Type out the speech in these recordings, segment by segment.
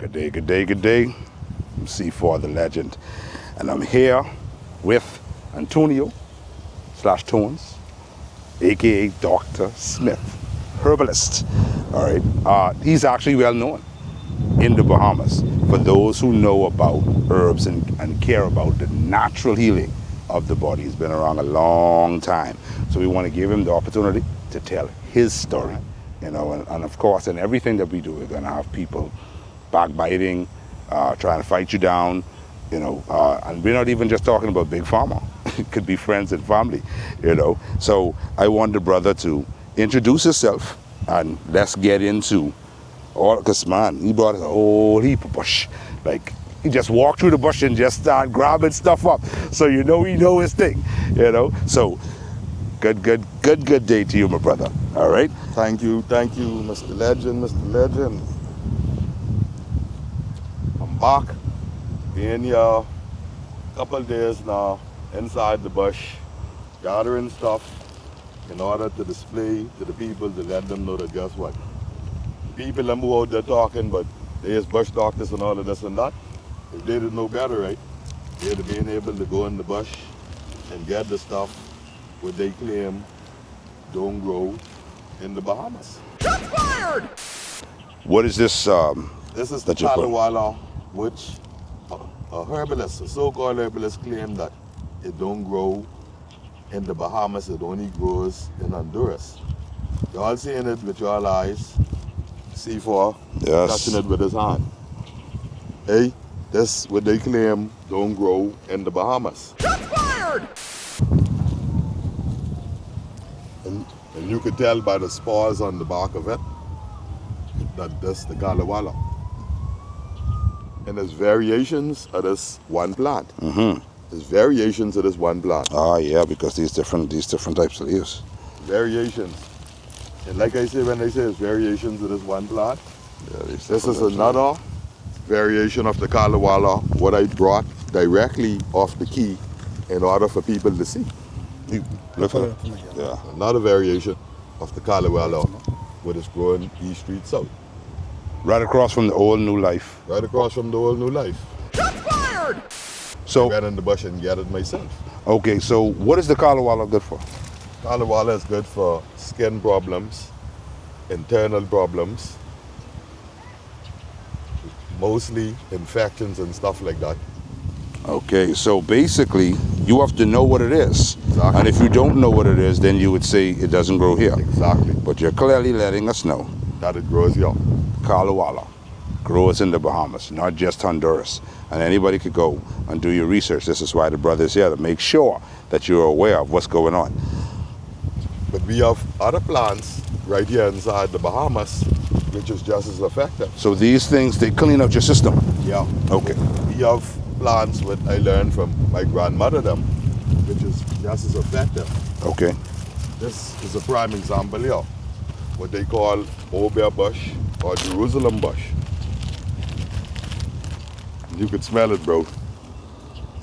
Good day, good day, good day. I'm C4 the legend, and I'm here with Antonio / Tones, aka Dr. Smith, herbalist. All right, he's actually well known in the Bahamas for those who know about herbs and care about the natural healing of the body. He's been around a long time, so we want to give him the opportunity to tell his story, you know, and of course in everything that we do we're going to have people backbiting, trying to fight you down, you know, and we're not even just talking about big pharma. It could be friends and family, you know. So I want the brother to introduce himself and let's get into all, because man, he brought us a whole heap of bush. Like, he just walked through the bush and just start grabbing stuff up. So you know he know his thing, you know. So good day to you, my brother. All right. Thank you, Mr. Legend, Mr. Legend. I'm back. Been here a couple of days now, inside the bush, gathering stuff in order to display to the people, to let them know that guess what? People them who out there talking, but there's bush doctors and all of this and that. If they didn't know better, right? They'd have been able to go in the bush and get the stuff what they claim don't grow in the Bahamas. Shots fired! What is this? This is the Kalawala, which a herbalist, a so-called herbalist, claim that it don't grow in the Bahamas, it only grows in Honduras. Y'all seeing it with your eyes, C4, Yes. touching it with his hand. Hey, this what they claim don't grow in the Bahamas. Shots fired! And you could tell by the spores on the back of it that this the Kalawala. And there's variations of this one plant. Mm-hmm. There's variations of this one plant. Ah, yeah, because these different types of leaves. Variations. And like I say, when I say it's variations of this one plant, Yeah, this is another variation of the Kalawala, what I brought directly off the key in order for people to see. Look at it. Yeah. Another variation of the Kalawala, what is growing East Street South. Right across from the old New Life. Right across from the old New Life. Shots fired! I So, got in the bush and get it myself. okay, so what is the Kalawala good for? Kalawala is good for skin problems, internal problems, mostly infections and stuff like that. Okay, so basically, you have to know what it is. Exactly. And if you don't know what it is, then you would say it doesn't grow here. Exactly. But you're clearly letting us know That it grows here. Kalawala grows in the Bahamas, not just Honduras. And anybody could go and do your research. This is why the brother's here, to make sure that you're aware of what's going on. But we have other plants right here inside the Bahamas, which is just as effective. So these things, they clean out your system. Yeah. Okay. We have plants what I learned from my grandmother them, which is just as effective. Okay. This is a prime example here. What they call Obeah bush or Jerusalem bush. You could smell it, bro.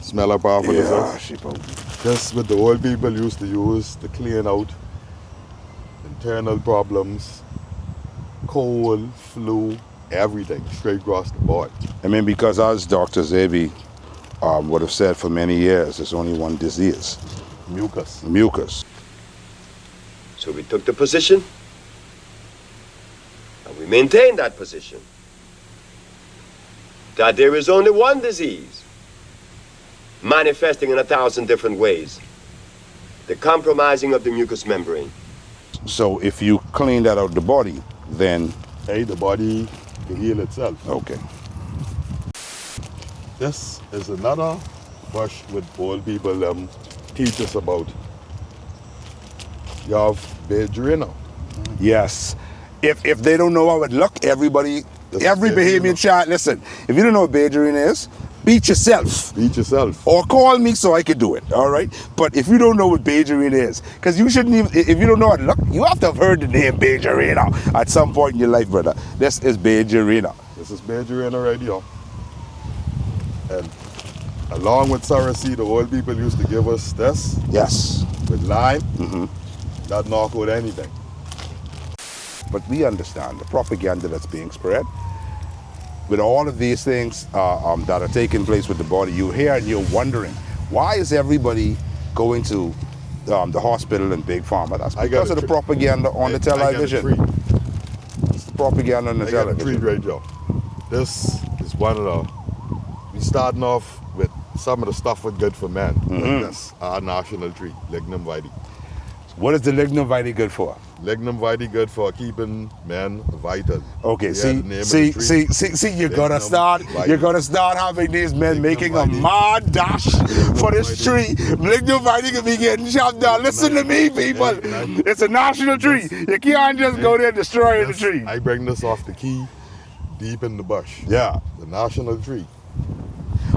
Smell how powerful this Yeah, is. sheeple. That's what the old people used to use to clean out internal problems, cold, flu, everything, straight across the board. I mean, because as Dr. Zabi would have said for many years, there's only one disease, Mucus. mucus. So we took the position, and we maintained that position, that there is only one disease manifesting in 1,000 different ways, the compromising of the mucous membrane. So if you clean that out the body, then, Hey, the body can heal itself. okay. This is another bush with old people teach us about. You have Bedgerina. Yes. If they don't know how it look, everybody, This every is Bahamian Bedgerina. child, listen, if you don't know what Bajerina is, beat yourself. Beat yourself. Or call me so I could do it, all right? But if you don't know what Bajerina is, because you shouldn't even, if you don't know how it look, you have to have heard the name Bajerina at some point in your life, brother. This is Bajerina. This is Bedgerina right here. And along with Sarasi, the old people used to give us this Yes. with lime. That knock out anything. But we understand the propaganda that's being spread with all of these things that are taking place with the body, you're here and you're wondering, why is everybody going to the hospital and Big Pharma? That's because of the propaganda on the television. It's the propaganda on the television. Right, yo. This is one of the, we starting off with some of the stuff that's good for man. Like this, our national tree, lignum vitae. What is the lignum vitae good for? Lignum vitae good for keeping men vital. Okay, Yeah, see, you're gonna start having these men making a mad dash for this tree. Lignum vitae can be getting chopped down. Listen to me, people. It's a national tree. You can't just go there and destroy the tree. I bring this off the key, deep in the bush. Yeah. The national tree.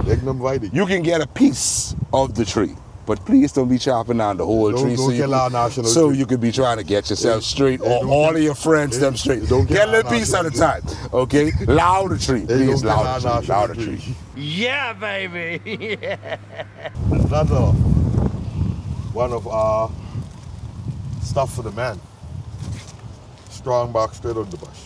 Lignum vitae. You can get a piece of the tree, but please don't be chopping down the whole tree. Don't kill our national so tree. you could be trying to get yourself straight, or all of your friends them straight. Get a little piece at a time, okay? Loud the tree, please. Loud the tree. Yeah, baby. Another one of our stuff for the man. Strong box straight out the bush.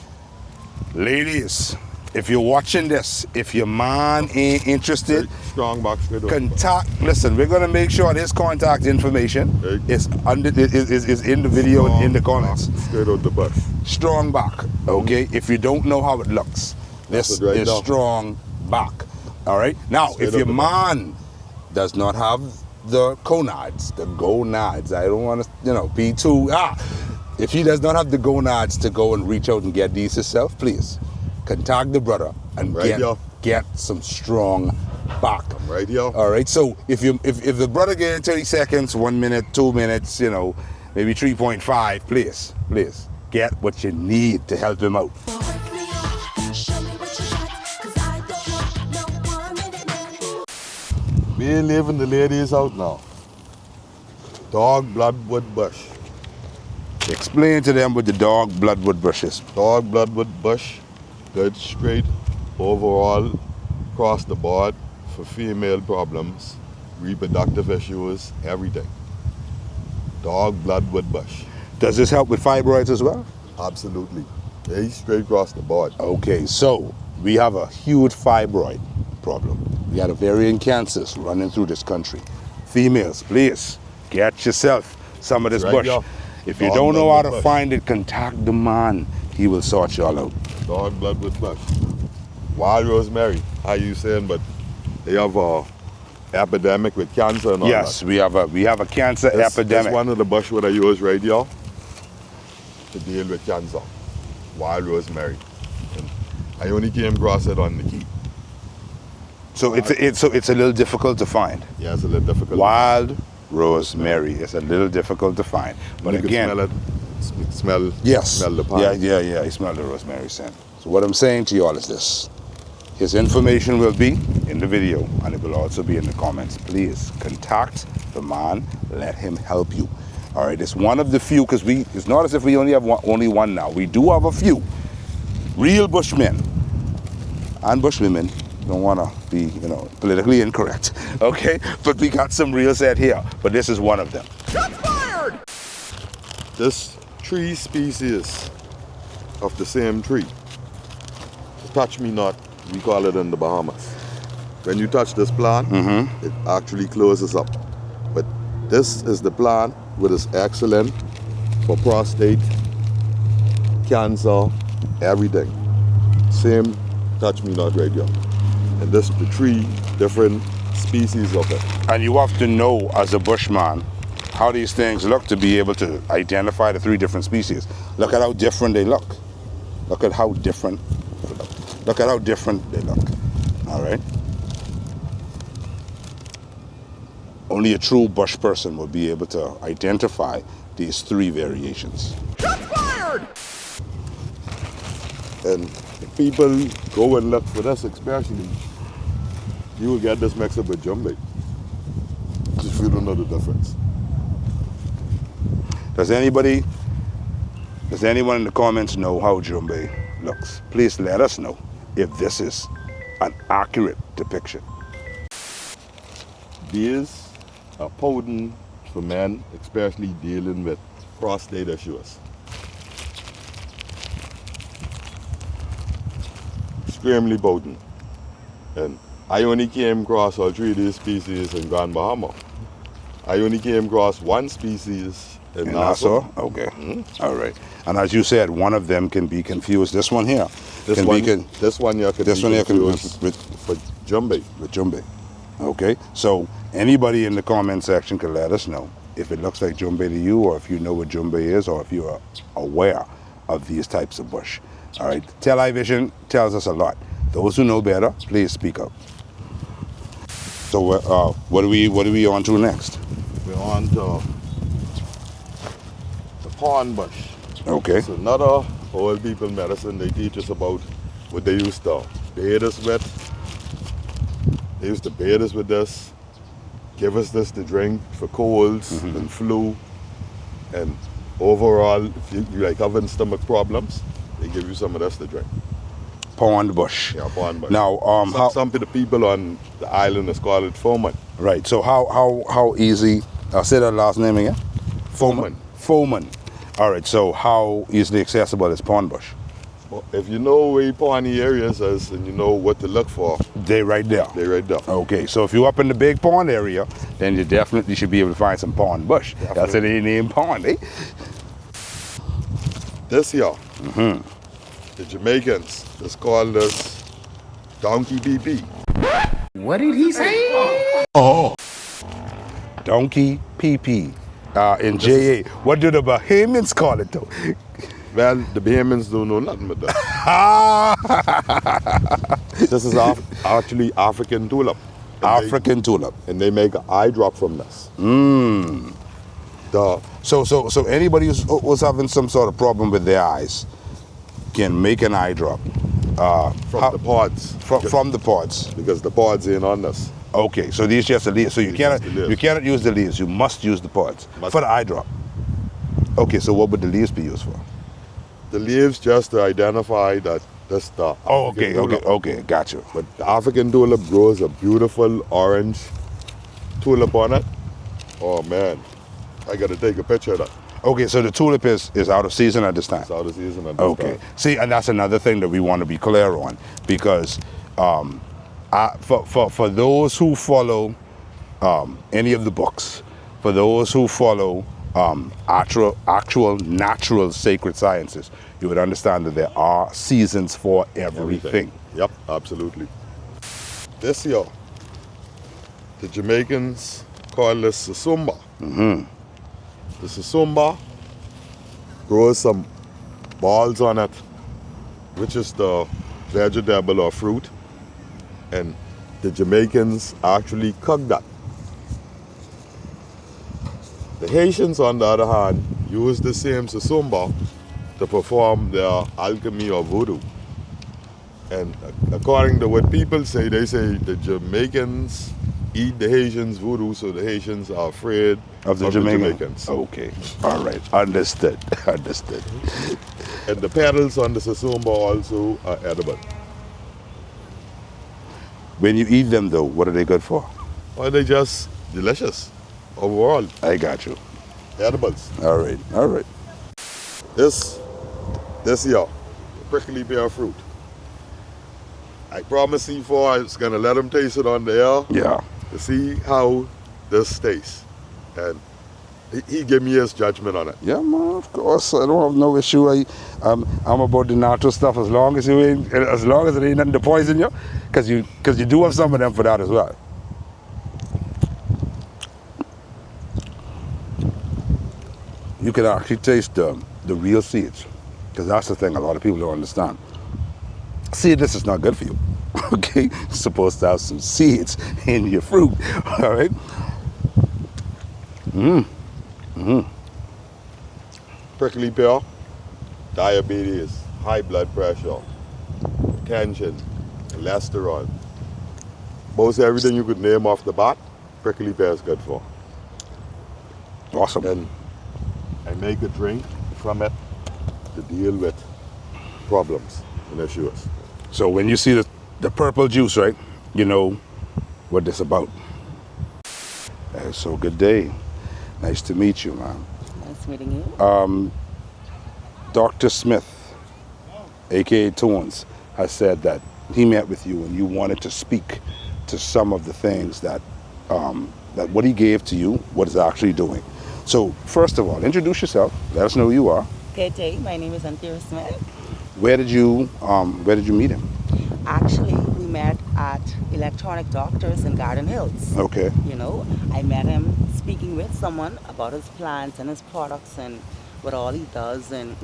Ladies, if you're watching this, if your man ain't interested, strong box straight out. Contact. Listen, we're gonna make sure his contact information is in the video and in the comments. Straight out the bush. Strong back. Okay. If you don't know how it looks, this is strong back. All right. Now, if your man does not have the gonads, I don't want to, be too If he does not have the gonads to go and reach out and get these himself, please contact the brother and get some strong back. I'm right here. All right. So if the brother get 30 seconds, 1 minute, 2 minutes, maybe 3.5, please get what you need to help him out. We ain't leaving the ladies out now. Dog bloodwood bush. Explain to them what the dog bloodwood bush is. Dog bloodwood bush, good straight overall across the board for female problems, reproductive issues, everything. Dog bloodwood bush. Does this help with fibroids as well? Absolutely. Hey, straight across the board. Okay, so we have a huge fibroid problem. We got ovarian cancers running through this country. Females, please get yourself some of this bush. If you don't know how to find it, contact the man. He will sort you all out. Dog bloodwood bush. Wild rosemary, how you saying, but they have a epidemic with cancer and all yes, that. we have a cancer epidemic. That's one of the bush what I use right here to deal with cancer. Wild rosemary. And I only came across it on the key. So it's a little difficult to find. Yeah, it's a little difficult. Wild rosemary is a little difficult to find. But you again, can smell it. Smell the pine. Yeah, you smell the rosemary scent. So what I'm saying to you all is this. His information will be in the video and it will also be in the comments. Please contact the man, let him help you. All right, it's one of the few, because it's not as if we only have only one now. We do have a few real bushmen and bushwomen. Don't want to be, politically incorrect, okay? But we got some real set here, but this is one of them. Shots fired! This tree species of the same tree, touch me not, we call it in the Bahamas. When you touch this plant, it actually closes up. But this is the plant which is excellent for prostate, cancer, everything. Same touch me not right here. And this the three different species of it. And you have to know as a bushman how these things look to be able to identify the three different species. Look at how different they look. Look at how different they look. Look at how different they look. All right? Only a true bush person will be able to identify these three variations. Shots fired! And if people go and look for this especially, you will get this mixed up with jumbay. Just if you don't know the difference. Does anyone in the comments know how jumbay looks? Please let us know if this is an accurate depiction. These are potent for men, especially dealing with prostate issues. extremely potent. And I only came across all 3 of these species in Grand Bahama. I only came across 1 species in Nassau. Okay. All right. And as you said, one of them can be confused. This one here. This can one, be this one here can this be one here can confused for jumbe. with jumbe. Okay. So anybody in the comment section can let us know if it looks like jumbe to you, or if you know what jumbe is, or if you are aware of these types of bush. All right. Television tells us a lot. Those who know better, please speak up. So what are we on to next? We're on to the pond bush. Okay. It's another old people medicine. They teach us about what they used to bathe us with. They used to bathe us with this, give us this to drink for colds and flu, and overall, if you like having stomach problems, they give you some of this to drink. Pond bush. Yeah, pond bush. Now, some of the people on the island is called it foreman. right. So how easy? I'll say that last name again. Foreman. Foreman. All right. So how easily accessible is pond bush? Well, if you know where pondy areas is and you know what to look for, They right there. they're right there. Okay. So if you're up in the big pond area, then you definitely should be able to find some pond bush. That's the name pond, eh? This here, the Jamaicans, is called this donkey PP. What did he say? Donkey PP. In JA. What do the Bahamians call it though? Well, the Bahamians don't know nothing about that. This is actually African tulip. And African tulip. and they make an eye drop from this. So anybody who's having some sort of problem with their eyes can make an eye drop. From the pods. From the pods. Because the pods ain't on this. Okay, so these just the leaves. So you These cannot just the leaves. you cannot use the leaves. You must use the pods for the eye drop. Okay, so what would the leaves be used for? The leaves just to identify that this the Oh, African okay, tulip. okay, got you. But the African tulip grows a beautiful orange tulip on it. Oh man, I gotta take a picture of that. Okay, so the tulip is out of season at this time. It's out of season at this Okay. time. See, and that's another thing that we want to be clear on, because for those who follow any of the books, for those who follow actual natural sacred sciences, you would understand that there are seasons for everything. Yep, absolutely. This year, the Jamaicans call this susumba. The susumba grows some balls on it, which is the vegetable or fruit, and the Jamaicans actually cook that. The Haitians, on the other hand, use the same susumba to perform their alchemy or voodoo. And according to what people say, they say the Jamaicans eat the Haitians' voodoo, so the Haitians are afraid Of the Jamaicans. Jamaicans. Okay. All right. Understood. Understood. And the petals on the susumba also are edible. When you eat them, though, what are they good for? Or they just delicious overall. I got you. Edibles. All right. All right. This here, prickly pear fruit. I promise C4 I was gonna let him taste it on the air Yeah. to see how this tastes. And he gave me his judgment on it. Yeah, man. Of course, I don't have no issue. I'm about the natural stuff as long as it ain't nothing to poison you, because you do have some of them for that as well. You can actually taste the real seeds, because that's the thing a lot of people don't understand. Seedless is not good for you. Okay, you're supposed to have some seeds in your fruit. All right. Prickly pear, diabetes, high blood pressure, tension, cholesterol. Most everything you could name off the bat, prickly pear is good for. Awesome. Then I make a drink from it to deal with problems and issues. So when you see the purple juice, right, you know what this about. So good day. Nice to meet you, man. Nice meeting you. Dr. Smith, aka T.A.N, has said that he met with you and you wanted to speak to some of the things that that what he gave to you, what it's actually doing. So first of all, introduce yourself. Let us know who you are. Good day. My name is Anthea Smith. Where did you meet him? Actually, we met at Electronic Doctors in Garden Hills. Okay. You know, I met him speaking with someone about his plants and his products and what all he does, and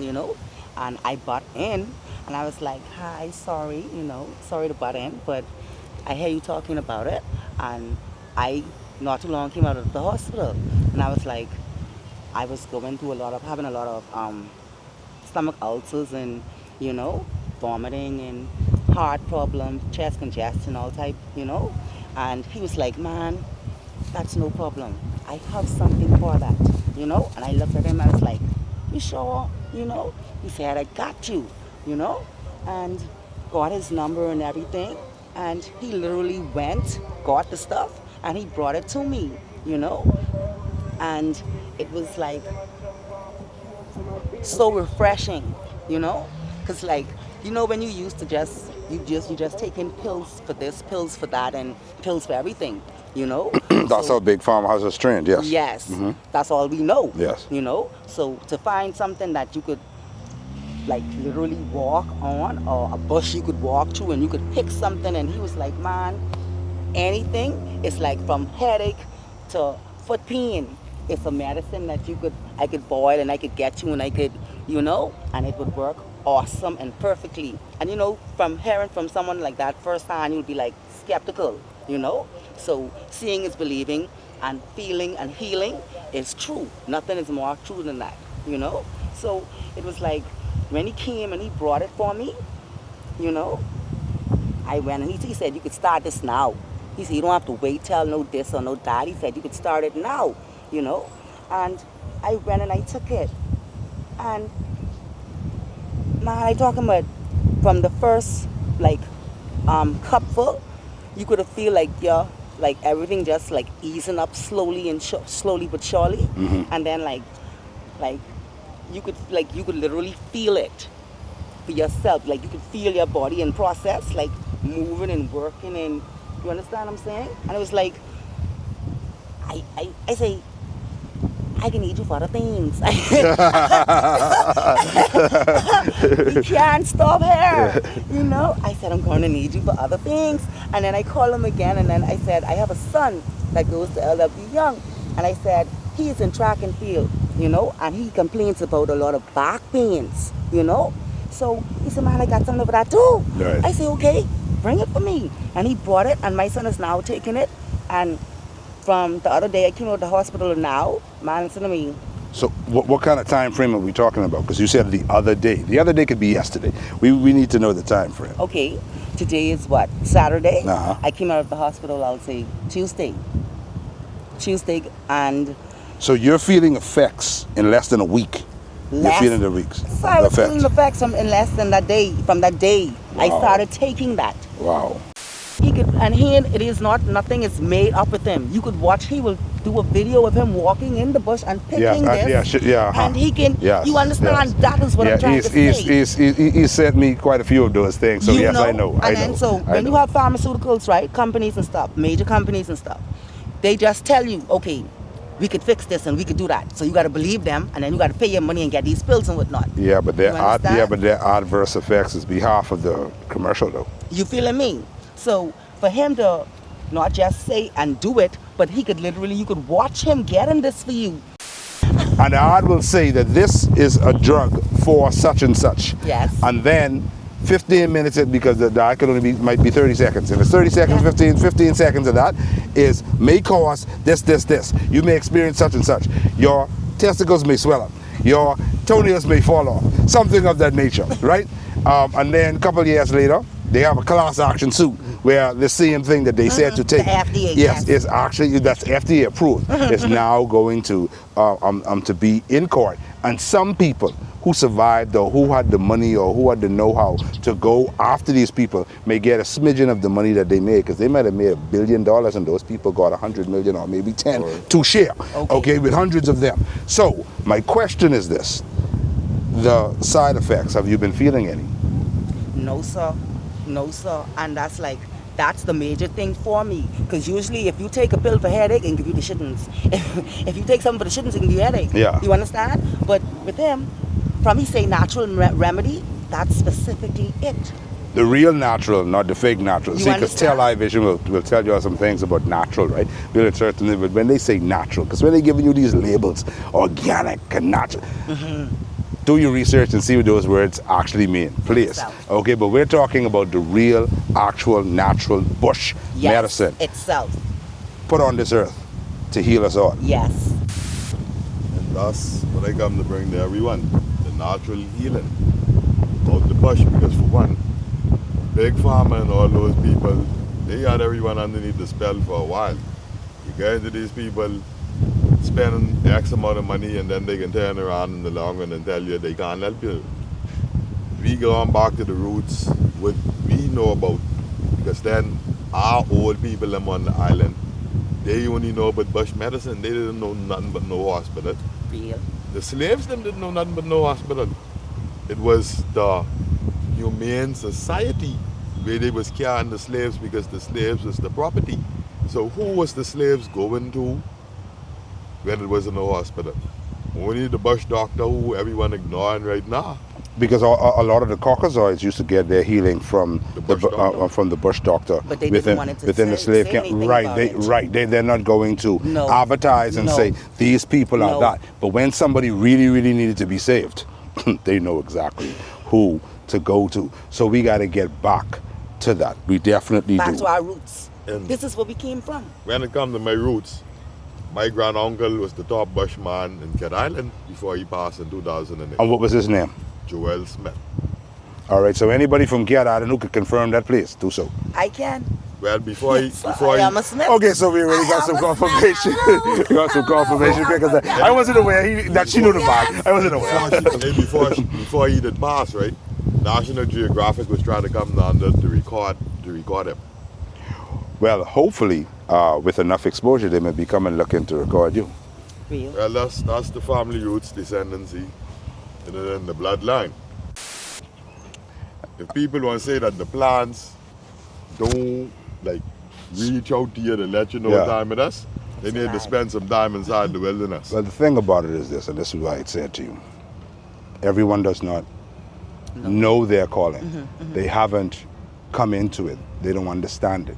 and I butt in and I was like, hi, sorry, sorry to butt in, but I hear you talking about it, and I not too long came out of the hospital, and I was like, I was having a lot of stomach ulcers and vomiting and heart problems, chest congestion, all type, and he was like, man, that's no problem, I have something for that, and I looked at him, I was like, you sure? He said, I got you, and got his number and everything, and he literally went, got the stuff, and he brought it to me, and it was like so refreshing, because like, when you used to you just taking pills for this, pills for that, and pills for everything, That's how Big Pharma has a trend, yes. Yes, that's all we know. Yes. So to find something that you could like literally walk on, or a bush you could walk through and you could pick something, and he was like, man, anything, it's like from headache to foot pain, it's a medicine that I could boil and I could get you, and I could, and it would work awesome and perfectly. And from hearing from someone like that first time, you'll be like skeptical, So seeing is believing, and feeling and healing is true. Nothing is more true than that, So it was like, when he came and he brought it for me, I went and he said, you could start this now. He said, you don't have to wait till no this or no that. He said, you could start it now, And I went and I took it. And man, I talking about from the first cupful, you could feel like everything just like easing up slowly and slowly but surely, and then like you could literally feel it for yourself, like you could feel your body in process, like moving and working, and you understand what I'm saying? And it was like, I say, I can need you for other things. We can't stop here. I said, I'm going to need you for other things. And then I called him again, and then I said, I have a son that goes to LW Young. And I said, he is in track and field, and he complains about a lot of back pains, So he said, man, I got something for that too. Right. I said, okay, bring it for me. And he brought it, and my son is now taking it. And from the other day I came out of the hospital, and now, man, listen to me. So what kind of time frame are we talking about? Because you said the other day. The other day could be yesterday. We need to know the time frame. Okay, today is what? Saturday? Uh-huh. I came out of the hospital, I'll say Tuesday, and... So you're feeling effects in less than a week. You're feeling the weeks. So I was feeling the effects in less than that day. From that day, Wow. I started taking that. Wow. It is not, nothing is made up with him. You could watch, he will do a video of him walking in the bush and picking this. And he can, you understand, that is what I'm trying to say. He sent me quite a few of those things, so yes, I know. So when you have pharmaceuticals, right, companies and stuff, major companies and stuff, they just tell you, okay, we could fix this and we could do that. So you got to believe them, and then you got to pay your money and get these pills and whatnot. Yeah, but their adverse effects is behalf of the commercial, though. You feeling me? So for him to not just say and do it, but he could literally, you could watch him getting this for you. And the ad will say that this is a drug for such and such. Yes. And then 15 minutes, because the ad might be 30 seconds. If it's 30 seconds, 15 seconds of that may cause this. You may experience such and such. Your testicles may swell up. Your toenails may fall off. Something of that nature, right? And then a couple of years later, they have a class action suit where the same thing that they said to take, the FDA, yes, is actually, that's FDA approved, is now going to be in court. And some people who survived, or who had the money, or who had the know-how to go after these people, may get a smidgen of the money that they made, because they might have made $1 billion, and those people got 100 million or maybe 10 to share, okay, with hundreds of them. So my question is this: the side effects, have you been feeling any? No, sir. No, sir. And that's the major thing for me. Because usually if you take a pill for headache, it can give you the shittings. If you take something for the shittings, it can give you headache. Yeah. You understand? But with him, from he say natural remedy, that's specifically it. The real natural, not the fake natural. You See, because understand? television will tell you some things about natural, right? We'll certainly, but when they say natural, because when they're giving you these labels, organic and natural, do your research and see what those words actually mean, please. Itself. Okay, but we're talking about the real, actual, natural bush Yes, medicine itself. put on this earth to heal us all. Yes. And that's what I come to bring to everyone, the natural healing of the bush. Because for one, Big Pharma and all those people, they had everyone underneath the spell for a while. You get into these people spending X amount of money and then they can turn around in the long run and tell you they can't help you. We go on back to the roots, what we know about, because then our old people them on the island, they only know about bush medicine. They didn't know nothing but no hospital. Real. The slaves them didn't know nothing but no hospital. It was the Humane Society where they was carrying the slaves because the slaves was the property. So who was the slaves going to when it was in no hospital? Only the bush doctor who everyone ignoring right now. Because a lot of the Caucasoids used to get their healing from The bush doctor. from the bush doctor. But they didn't want it to within the say slave camp. anything Right, about it. they're not going to No. advertise and No. say these people are No. that. But when somebody really, really needed to be saved, they know exactly who to go to. So we got to get back to that. We definitely Back do. to our roots. And This is where we came from. when it comes to my roots, my granduncle was the top bushman in Cat Island before he passed in 2008. And what was his name? Joel Smith. All right. So anybody from Gad Island who could confirm that, please do so. I can. Well, before he, Yes, before I am he, a Smith. Okay, so we already got some confirmation. We got some confirmation because I wasn't aware that she knew the vibe. I wasn't aware. before he did pass, right? National Geographic was trying to come down to record him. Well, hopefully, with enough exposure, they may be coming looking to record you. Real. Well, that's the family roots, descendancy, in the bloodline. If people want to say that the plants don't like reach out to you to let you know Yeah. what time it is, they need to spend some time inside the wilderness. Well, the thing about it is this, and this is why I said to you, everyone does not know their calling. They haven't come into it. They don't understand it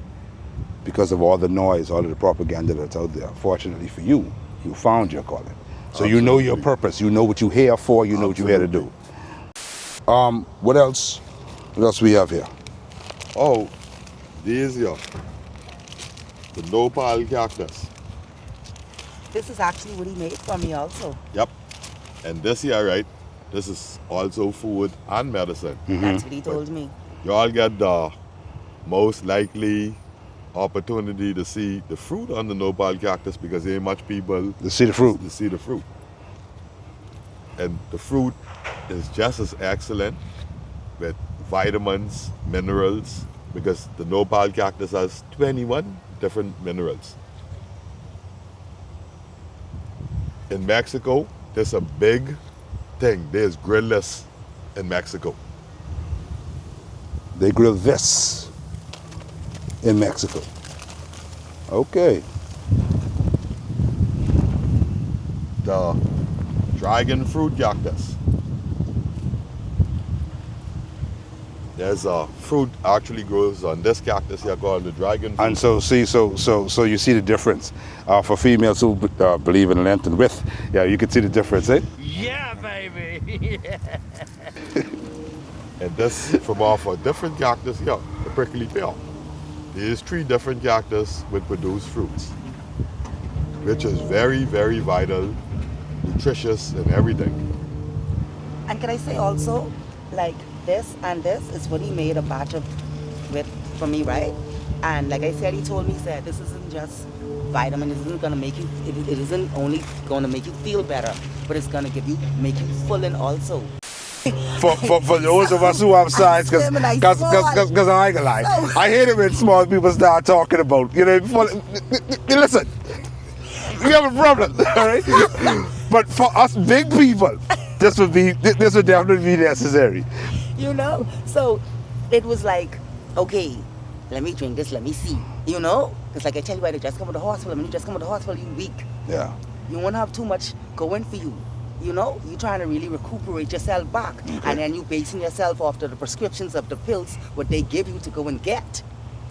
because of all the noise, all of the propaganda that's out there. Fortunately for you, you found your calling. So you know your purpose. You know what you're here for. You know what you're here to do. What else? What else we have here? Oh, these here, the nopal cactus. This is actually what he made for me also. Yep. And this here, right, this is also food and medicine. That's what he told me. You all get the most likely opportunity to see the fruit on the nopal cactus because there ain't much people To see the fruit. to see the fruit. And the fruit is just as excellent with vitamins, minerals, because the nopal cactus has 21 different minerals. In Mexico, there's a big thing. There's grillless in Mexico. They grill this in Mexico. Okay. The dragon fruit cactus. There's a fruit actually grows on this cactus here called the dragon fruit. And so you see the difference. For females who believe in length and width, yeah, you can see the difference, eh? Yeah, baby. And this from off a different cactus here, the prickly pear. There's 3 different cactus which produce fruits, which is very, very vital, nutritious and everything. And can I say also, like this and this is what he made a batch of with for me, right? And like I said, he told me, he said, this isn't just vitamin, it isn't gonna make you, it isn't only gonna make you feel better, but it's gonna make you full in also. For those of us who have sides, because I ain't gonna lie, I hate it when small people start talking about, listen, we have a problem, all right? But for us big people, this would definitely be necessary. So it was like okay, let me drink this, let me see. You know? Because like I tell you, I just come to the hospital. When you just come to the hospital, you weak. Yeah. You won't have too much going for you. You know? You're trying to really recuperate yourself back. Okay. And then you basing yourself off the prescriptions of the pills, what they give you to go and get.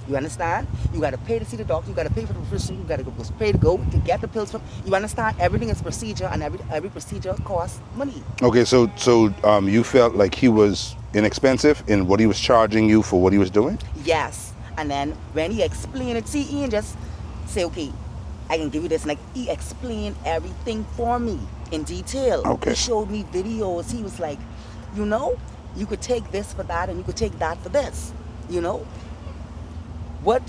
You understand? You got to pay to see the doctor. You got to pay for the prescription. You got to pay to go to get the pills from. You understand? Everything is procedure, and every procedure costs money. Okay, so you felt like he was inexpensive in what he was charging you for what he was doing? Yes. And then when he explained it, see, Ian just say, okay, I can give you this. And like, he explained everything for me in detail. Okay. He showed me videos. He was like, you know, you could take this for that, and you could take that for this. You know? What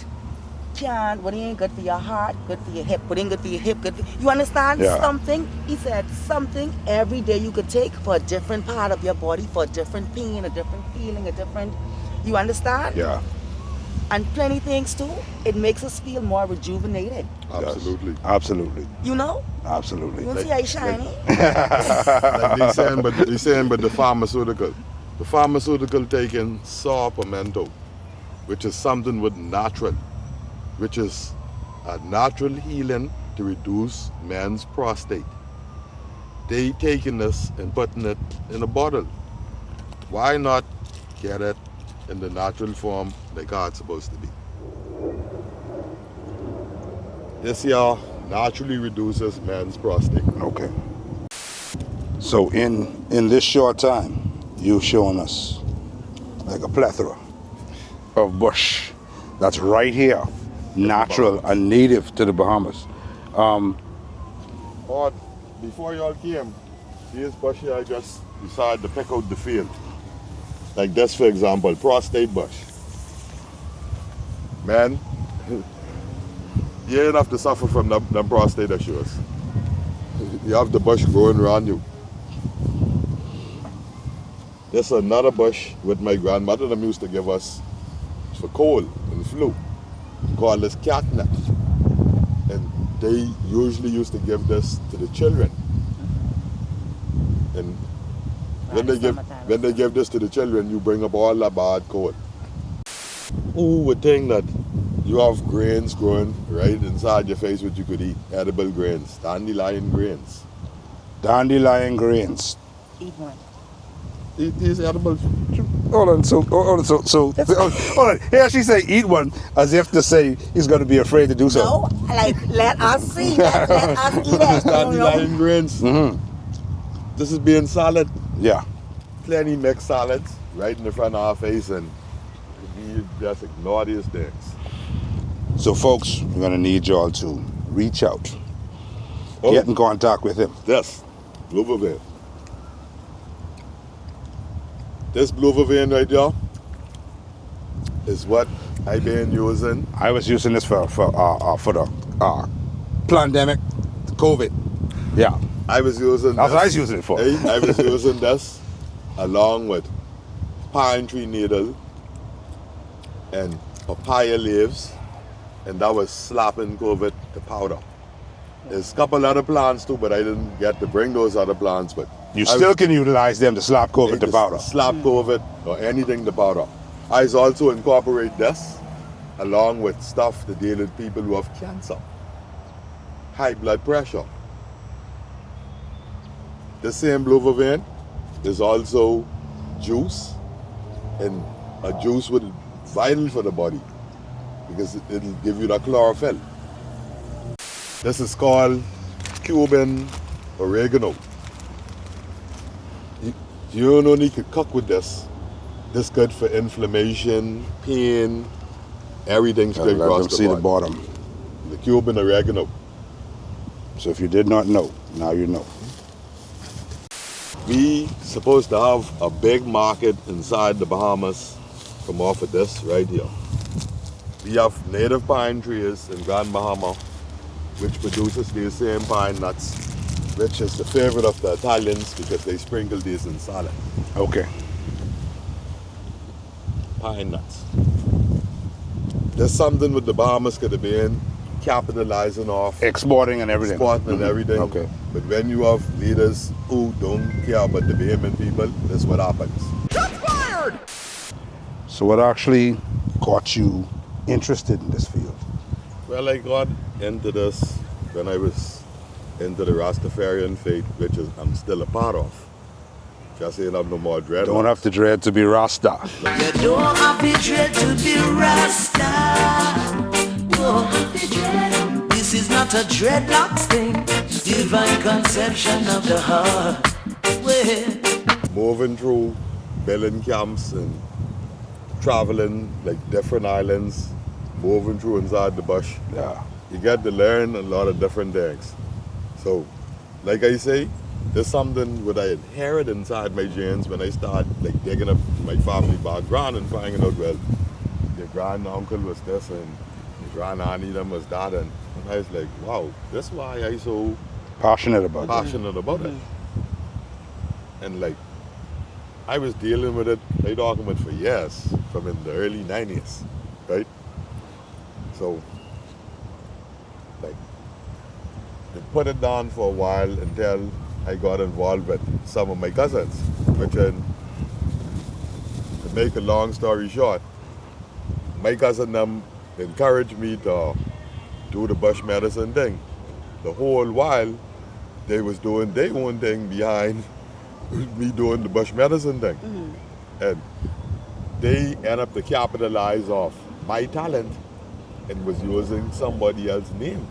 ain't good for your heart, good for your hip, what ain't good for your hip, good for, you understand? Yeah. Something, he said, something every day you could take for a different part of your body, for a different pain, a different feeling, a different, you understand? Yeah. And plenty things too, it makes us feel more rejuvenated. Absolutely. Absolutely. You know? Absolutely. You see how shiny? Like they saying, but the pharmaceutical taking saw pimento, which is something with natural, which is a natural healing to reduce men's prostate. They taking this and putting it in a bottle. Why not get it in the natural form like how it's supposed to be? This here naturally reduces men's prostate. Okay. So in this short time, you've shown us like a plethora of bush that's right here, natural and native to the Bahamas. Or before y'all came, this bush here I just decided to pick out the field. Like this, for example, prostate bush. Man, you ain't have to suffer from them prostate issues. You have the bush growing around you. There's another bush with my grandmother them used to give us for cold and flu, called this catnip. And they usually used to give this to the children. And when they give this to the children, you bring up all that bad cold. Who would think that you have grains growing right inside your face which you could eat? Edible grains, dandelion grains. Dandelion grains. Eat one. Eat these edibles. Hold on, hold on. Here she say eat one as if to say he's going to be afraid to do so. No, like, let us see. Let us eat it. Dandelion grains. Mm-hmm. This is being salad. Yeah. Plenty mixed salads right in the front of our face, and we just ignore these things. So folks, we're going to need y'all to reach out. Oh. Get in contact with him. This blue vervain. This blue vervain right here is what I've been using. I was using this for the pandemic, COVID. Yeah. I was using That's this. what I was using it for. I was using this along with pine tree needle and papaya leaves, and that was slapping COVID to powder. There's a couple other plants too, but I didn't get to bring those other plants. But You still can utilize them to slap COVID to powder. Slap COVID or anything to powder. I also incorporate this along with stuff to deal with people who have cancer, high blood pressure. The same blue vervain is also juice, and a juice with vital for the body because it'll give you the chlorophyll. This is called Cuban oregano. You don't need to cook with this. This good for inflammation, pain, everything straight Let across them the see body. the bottom. The Cuban oregano. So if you did not know, now you know. We supposed to have a big market inside the Bahamas from off of this right here. We have native pine trees in Grand Bahama, which produces these same pine nuts, which is the favorite of the Italians because they sprinkle these in salad. Okay. Pine nuts. There's something with the Bahamas could have been capitalizing off Exporting and everything. exporting and everything. Okay. But when you have leaders who don't care about the Bahamian people, that's what happens. So what actually got you interested in this field? Well, I got into this when I was into the Rastafarian faith, which is I'm still a part of. Just saying I'm no more dreadlocks. Don't have to dread to be Rasta. You don't have to dread to be Rasta. Whoa. This is not a dreadlocks thing. Divine conception of the heart. Well. Moving through building camps and traveling like different islands, moving through inside the bush. Yeah. You get to learn a lot of different things. So, like I say, there's something that I inherit inside my genes when I start like digging up my family background and finding out, well, your grand uncle was this and your grand auntie them was that, and I was like, wow, that's why I so Passionate about it. passionate about it. And like, I was dealing with it, my document for years, from in the early 90s, right? So, like, they put it down for a while until I got involved with some of my cousins, which then, to make a long story short, my cousin them encouraged me to do the bush medicine thing. The whole while, they was doing their own thing behind me doing the bush medicine thing. And they end up to capitalize off my talent and was using somebody else's name.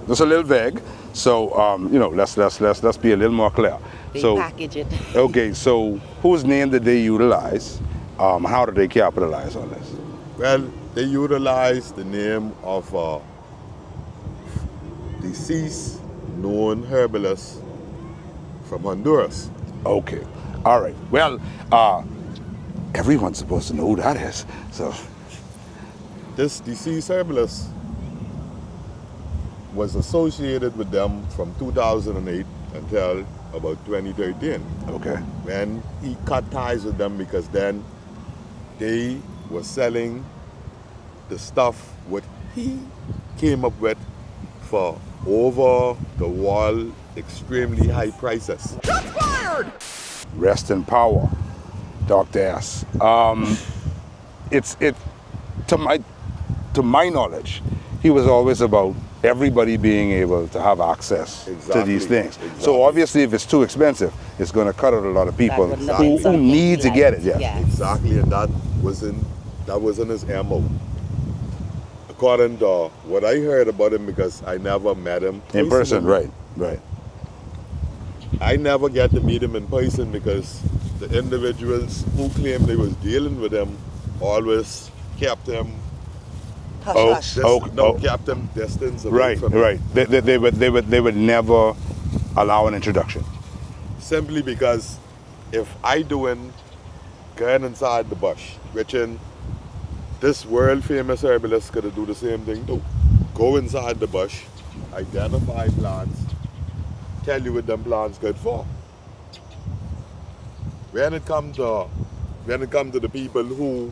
It's a little vague, so let's be a little more clear. They So package it. okay, so whose name did they utilize? How did they capitalize on this? Well, they utilized the name of a deceased known herbalist from Honduras. Okay, all right. Well, everyone's supposed to know who that is. So This deceased herbalist was associated with them from 2008 until about 2013, okay, when he cut ties with them because then they were selling the stuff what he came up with for over the wall extremely high prices. rest in power, Dr. S. To my knowledge, he was always about everybody being able to have access to Exactly, these things. exactly. So obviously, if it's too expensive, it's going to cut out a lot of people That would not who be something need to like- get it. Yeah. yeah. Exactly, and that was in his MO. According to what I heard about him, because I never met him In person, personally. right. I never get to meet him in person because the individuals who claimed they was dealing with him always kept him Hush, Oh, hush. kept him distance away Right, from him. right. They would never allow an introduction. Simply because if I doing going inside the bush, which in this world famous herbalist could do the same thing too. Go inside the bush, identify plants, tell you what them plants good for. When it come to the people who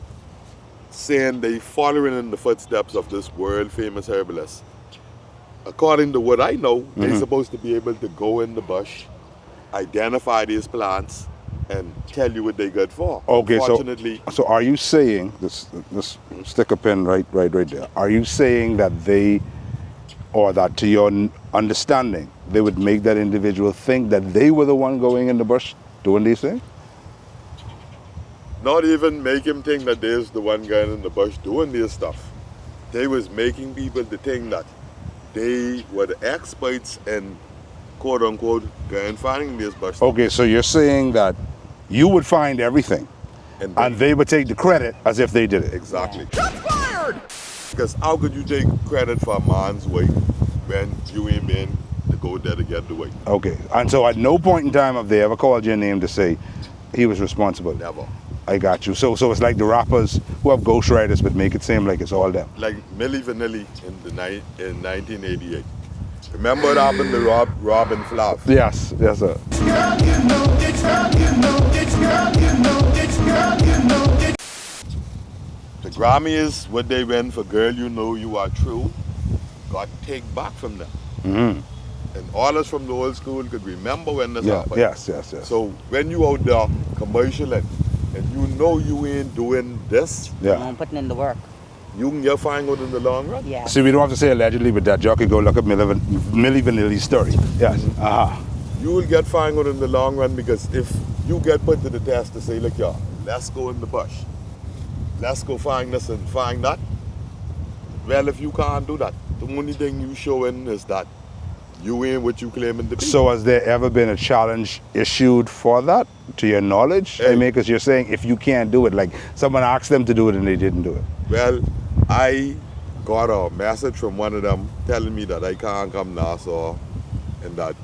saying they following in the footsteps of this world famous herbalist, according to what I know, they're supposed to be able to go in the bush, identify these plants, and tell you what they good for. Okay, Unfortunately, so are you saying this stick a pin right there? Are you saying that that to your understanding, they would make that individual think that they were the one going in the bush doing these things? not even make him think that there's the one guy in the bush doing this stuff. They was making people to think that they were the experts in quote unquote going finding this bush. Okay, so you're saying that you would find everything, and they would take the credit as if they did it. Exactly. Because how could you take credit for a man's weight when you ain't been to go there to get the weight? Okay, and so at no point in time have they ever called your name to say he was responsible? Never. I got you. So it's like the rappers who have ghostwriters but make it seem like it's all them. Like Milli Vanilli in 1988. Remember what happened to Robin Flav? Yes, yes, sir. The Grammys, what they win for Girl You Know You Are True, got taken back from them. And all us from the old school could remember when this Yeah, happened. yes. So when you out there commercialing, and you know you ain't doing this, I'm putting in the work. you can get fined out in the long run. Yeah. See, we don't have to say allegedly, but that y'all could go look up Milli Vanilli's story. Yes. You will get fined out in the long run, because if you get put to the test to say, look y'all, let's go in the bush, let's go find this and find that. Well, if you can't do that, the only thing you showing is that you ain't what you claiming to be. So has there ever been a challenge issued for that, to your knowledge? Hey. I mean, because you're saying if you can't do it, like someone asked them to do it and they didn't do it. Well, I got a message from one of them telling me that I can't come to Nassau and that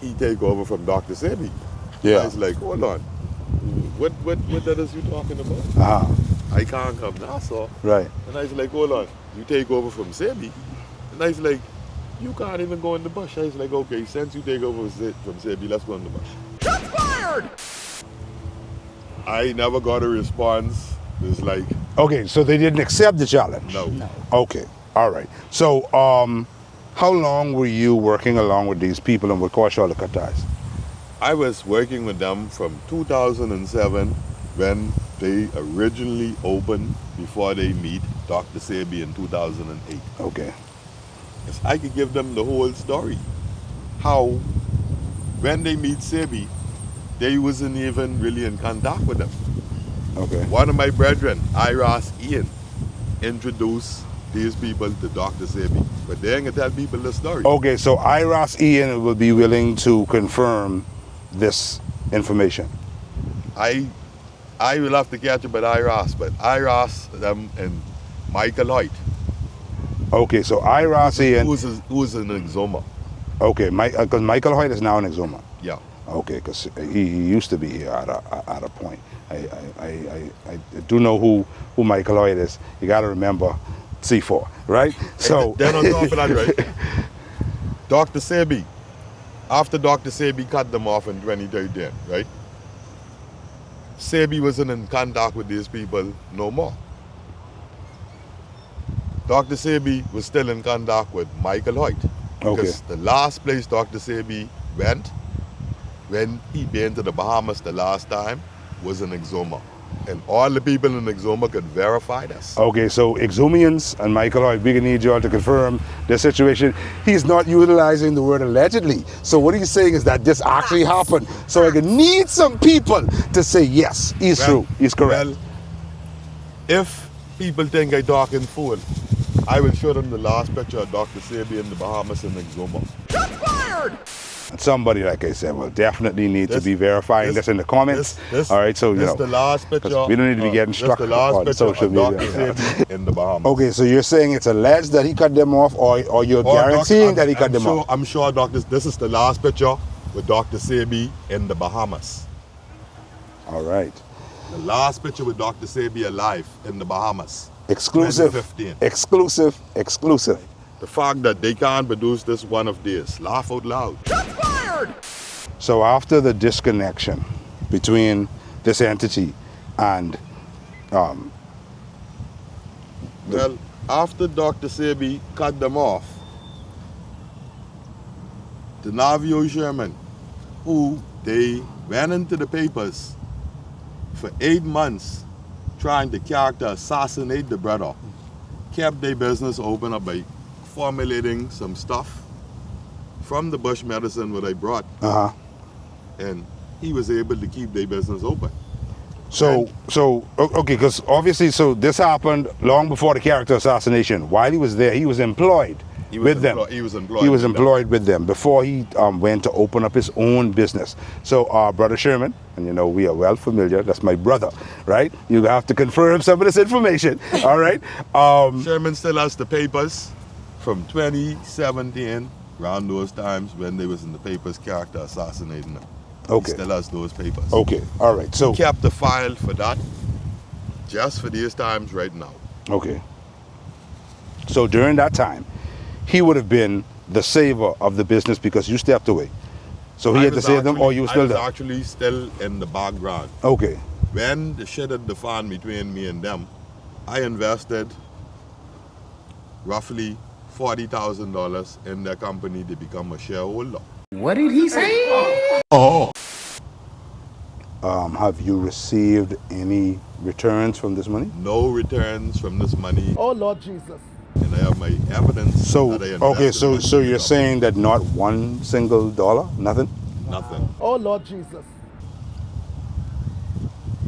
he take over from Dr. Sebi. Yeah. I was like, hold on, what that is you talking about? I can't come to Nassau. Right. And I was like, hold on, you take over from Sebi? And I was like, you can't even go in the bush. I was like, okay, since you take over from Sebi, let's go in the bush. Shots fired! I never got a response. It's like, Okay, so they didn't accept the challenge? no. Okay, all right. So how long were you working along with these people and what caused y'all to cut ties? I was working with them from 2007 when they originally opened before they meet Dr. Sebi in 2008. Okay. Yes, I could give them the whole story. How when they meet Sebi, they wasn't even really in contact with them. Okay. One of my brethren, T.A.N, introduced these people to Dr. Sebi, but they ain't gonna tell people the story. Okay, so T.A.N will be willing to confirm this information. I will have to catch up with T.A.N, them and Michael Hoyt, Okay, so T.A.N. who's in Exuma. Okay, because Michael Hoyt is now in Exuma. Yeah. Okay, because he used to be here at a point. I do know who Michael Hoyt is. You got to remember C4, right? So Then on top of that, right? Dr. Sebi, after Dr. Sebi cut them off in 2013, right? Sebi wasn't in contact with these people no more. Dr. Sebi was still in contact with Michael Hoyt. Because the last place Dr. Sebi went, when he been to the Bahamas the last time, was in Exuma. And all the people in Exuma could verify this. Okay, so Exumians and Michael Hoyt, we need you all to confirm the situation. He's not utilizing the word allegedly. So what he's saying is that this actually happened. So I need some people to say yes, he's true, he's correct. Well, if people think I talking fool, I will show them the last picture of Dr. Sebi in the Bahamas in Exuma. Shots fired! And somebody, like I said, will definitely need to be verifying this in the comments. All right, so you know, the last picture. we don't need to be getting struck on social media. Dr. Sebi in the Bahamas. Okay, so you're saying it's alleged that he cut them off, or you're guaranteeing that he cut them off? I'm sure, this is the last picture with Dr. Sebi in the Bahamas. All right. The last picture with Dr. Sebi alive in the Bahamas. Exclusive. 2015. Exclusive. The fact that they can't produce this one of these. Laugh out loud. Shots fired! So after the disconnection between this entity and well, after Dr. Sebi cut them off, the Navio Sherman, who they went into the papers for 8 months trying to character assassinate the brother, kept their business open up by formulating some stuff from the bush medicine that I brought. And he was able to keep their business open. So okay, because obviously, so this happened long before the character assassination. While he was there, he was employed with them. He was employed with them before he went to open up his own business. So Brother Sherman, and you know, we are well familiar, that's my brother, right? You have to confirm some of this information, all right? Sherman still has the papers from 2017, around those times when they was in the papers character assassinating them. Okay. He still has those papers. Okay, all right. So he kept the file for that, just for these times right now. Okay. So during that time, he would have been the saver of the business because you stepped away. So he had to save them, or you were still there? I was actually still in the background. Okay. When the shit had defined between me and them, I invested roughly $40,000 in their company to become a shareholder. What did he say? Oh. Have you received any returns from this money? No returns from this money, Oh Lord Jesus. and I have my evidence So, that I okay, invested so money so in the you're government. saying that not one single dollar, nothing? Nothing. Oh Lord Jesus.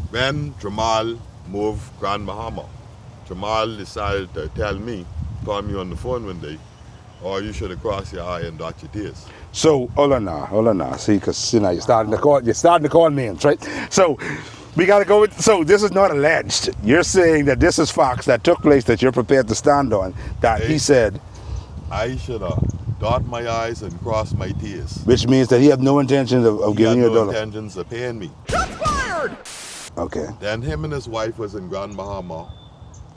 When Jamal moved Grand Bahama, Jamal decided to tell me, call me on the phone one day, oh, you should have crossed your eye and dot your T's. So hold on now. See, because you know you're starting to call names, right? So we got to go with. So this is not alleged. You're saying that this is facts that took place that you're prepared to stand on. That he Hey. said, I should have dot my I's and cross my T's. which means that he had no intention of He giving had you a no dollar. intentions of paying me. Okay. Then him and his wife was in Grand Bahama,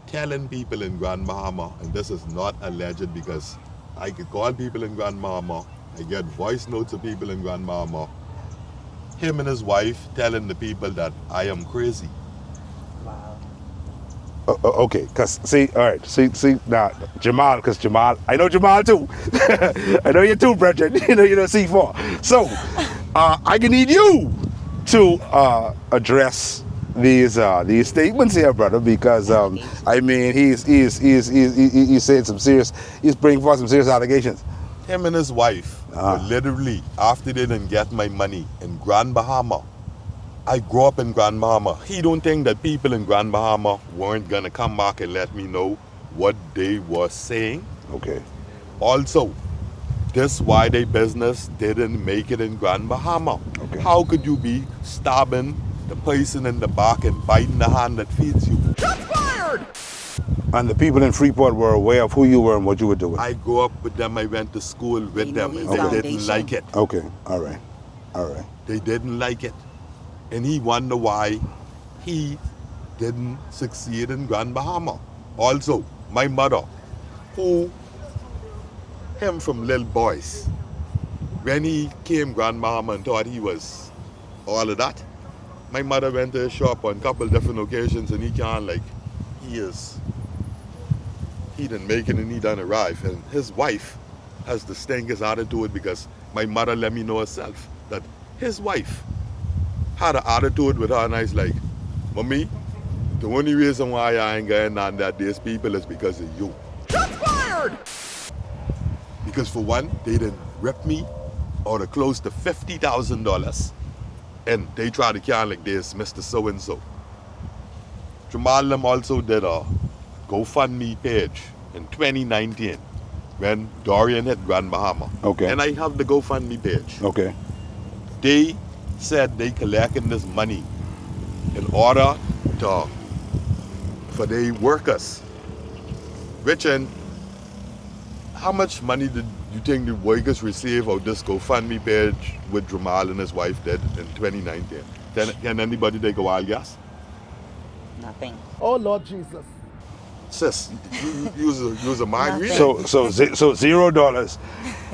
telling people in Grand Bahama, and this is not alleged because I could call people in Grand Bahama, I get voice notes of people in Grand Bahama. Him and his wife telling the people that I am crazy. Wow. Okay, cause see, all right, see now, Jamal, cause Jamal, I know Jamal too. I know you too, brethren. You know C4. So, I can need you to address these statements here, brother, because I mean he's saying some serious, he's bringing forth some serious allegations. Him and his wife were literally, after they didn't get my money in Grand Bahama, I grew up in Grand Bahama. He don't think that people in Grand Bahama weren't gonna come back and let me know what they were saying. Okay. Also, this why their business didn't make it in Grand Bahama. Okay. How could you be stabbing the person in the back and biting the hand that feeds you? And the people in Freeport were aware of who you were and what you were doing. I grew up with them, I went to school with They know them, and his they didn't foundation. like it. Okay. All right. They didn't like it. And he wonder why he didn't succeed in Grand Bahama. Also, my mother, who him from little boys, when he came Grand Bahama and thought he was all of that, my mother went to his shop on a couple different occasions and he can't like, he didn't make it and he didn't arrive. And his wife has the stinkest attitude because my mother let me know herself that his wife had an attitude with her and I was like, Mommy, the only reason why I ain't going on that these people is because of you. Because for one, they didn't rip me out of close to $50,000 and they tried to count like this, Mr. So-and-so. Jamal them also did a GoFundMe page in 2019 when Dorian hit Grand Bahama. Okay. And I have the GoFundMe page. Okay. They said they collecting this money in order for their workers. Richard, how much money did you think the workers receive out this GoFundMe page with Jamal and his wife did in 2019? Can anybody take a wild guess? Nothing. Oh Lord Jesus. Sis, you use a mind reading. So $0.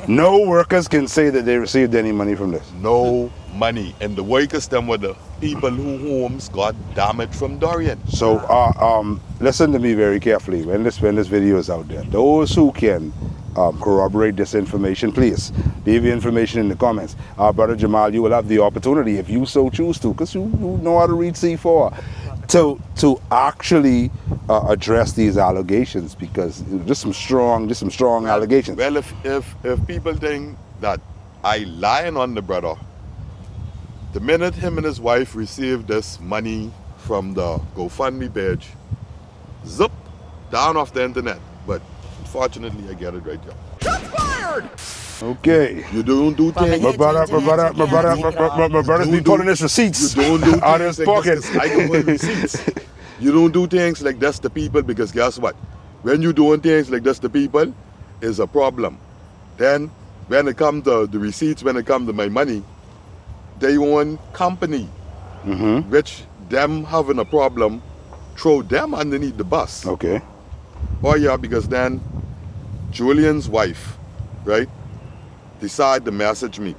No workers can say that they received any money from this. No money. And the workers them were the people whose homes got damaged from Dorian. So listen to me very carefully when this video is out there. Those who can corroborate this information, please leave your information in the comments. Brother Jamal, you will have the opportunity if you so choose to, because you know how to read C4, to actually address these allegations, because just some strong allegations. Well, if people think that I lying on the brother, the minute him and his wife received this money from the GoFundMe page, zip, down off the internet. But unfortunately, I get it right here. Okay. You don't do From the things. head My brother's be pulling his receipts You don't do out of things his like pocket. this, 'cause I can hold receipts. You don't do things like this to people because guess what? When you doing things like this to people, is a problem. Then when it comes to the receipts, when it comes to my money, they own company, which them having a problem, throw them underneath the bus. Okay. Oh yeah, because then Julian's wife, right, decide to message me.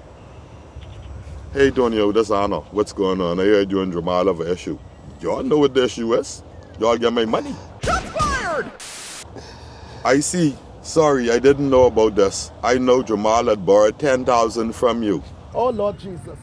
Hey Tonio, this Anna, what's going on? I heard you and Jamal have an issue. Y'all know what the issue is? Y'all get my money. I see. Sorry, I didn't know about this. I know Jamal had borrowed $10,000 from you. Oh Lord Jesus.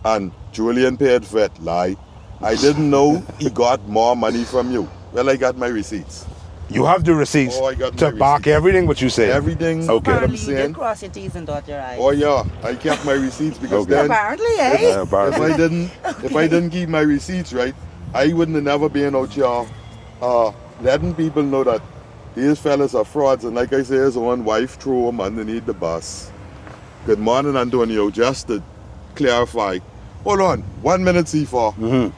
and Julian paid for it. Lie. I didn't know he got more money from you. Well, I got my receipts. You have the receipts Oh, I got to my back receipts. everything what you say. Everything So Okay. that I'm apparently you did saying. cross your T's and dot your I's. Oh yeah, I kept my receipts because Okay. then Apparently, eh? Apparently. if I didn't keep my receipts right, I wouldn't have never been out here letting people know that these fellas are frauds. And like I say, his own wife threw him underneath the bus. Good morning, Antonio. Just to clarify, hold on, 1 minute, C4. Mm-hmm.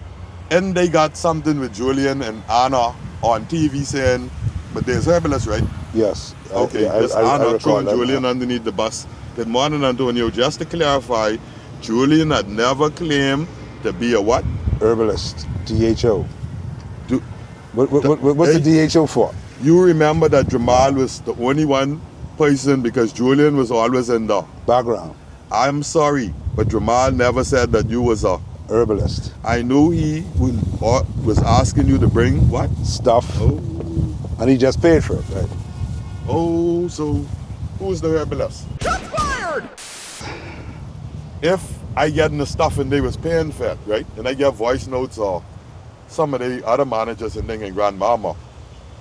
And they got something with Julian and Anna on TV saying, but there's herbalists, right? Yes. Okay, I this Anna recall throwing that Julian now. underneath the bus. Good morning, Antonio. Just to clarify, Julian had never claimed to be a what? Herbalist. DHO. Do, What's the DHO for? you remember that Jamal was the only one person because Julian was always in the Background. I'm sorry, but Jamal never said that you was a Herbalist. I knew he was asking you to bring what? Stuff. Oh, And he just paid for it, right? oh, so who's the herbalist? Shots fired! If I getting the stuff and they was paying for it, right? And I get voice notes or some of the other managers and thing in Grandmama.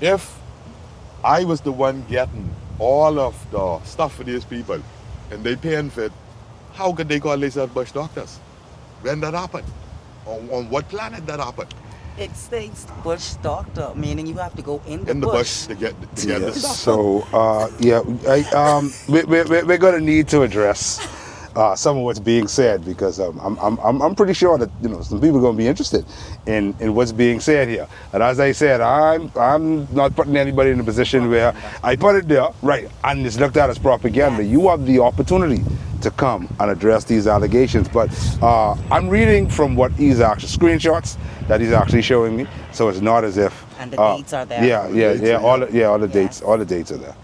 If I was the one getting all of the stuff for these people and they paying for it, how could they call themselves bush doctors? When that happened? On what planet that happened? It states bush doctor, meaning you have to go in the In the bush bush. to get the Yes. stuff. So, we're going to need to address some of what's being said because I'm pretty sure that some people are going to be interested in what's being said here. And as I said, I'm not putting anybody in a position where I put it there, right, and it's looked at as propaganda. Yes. You have the opportunity to come and address these allegations, but I'm reading from what he's actually screenshots that he's actually showing me, so it's not as if And the dates are there. Yeah, all the dates, Yes. all the dates are there.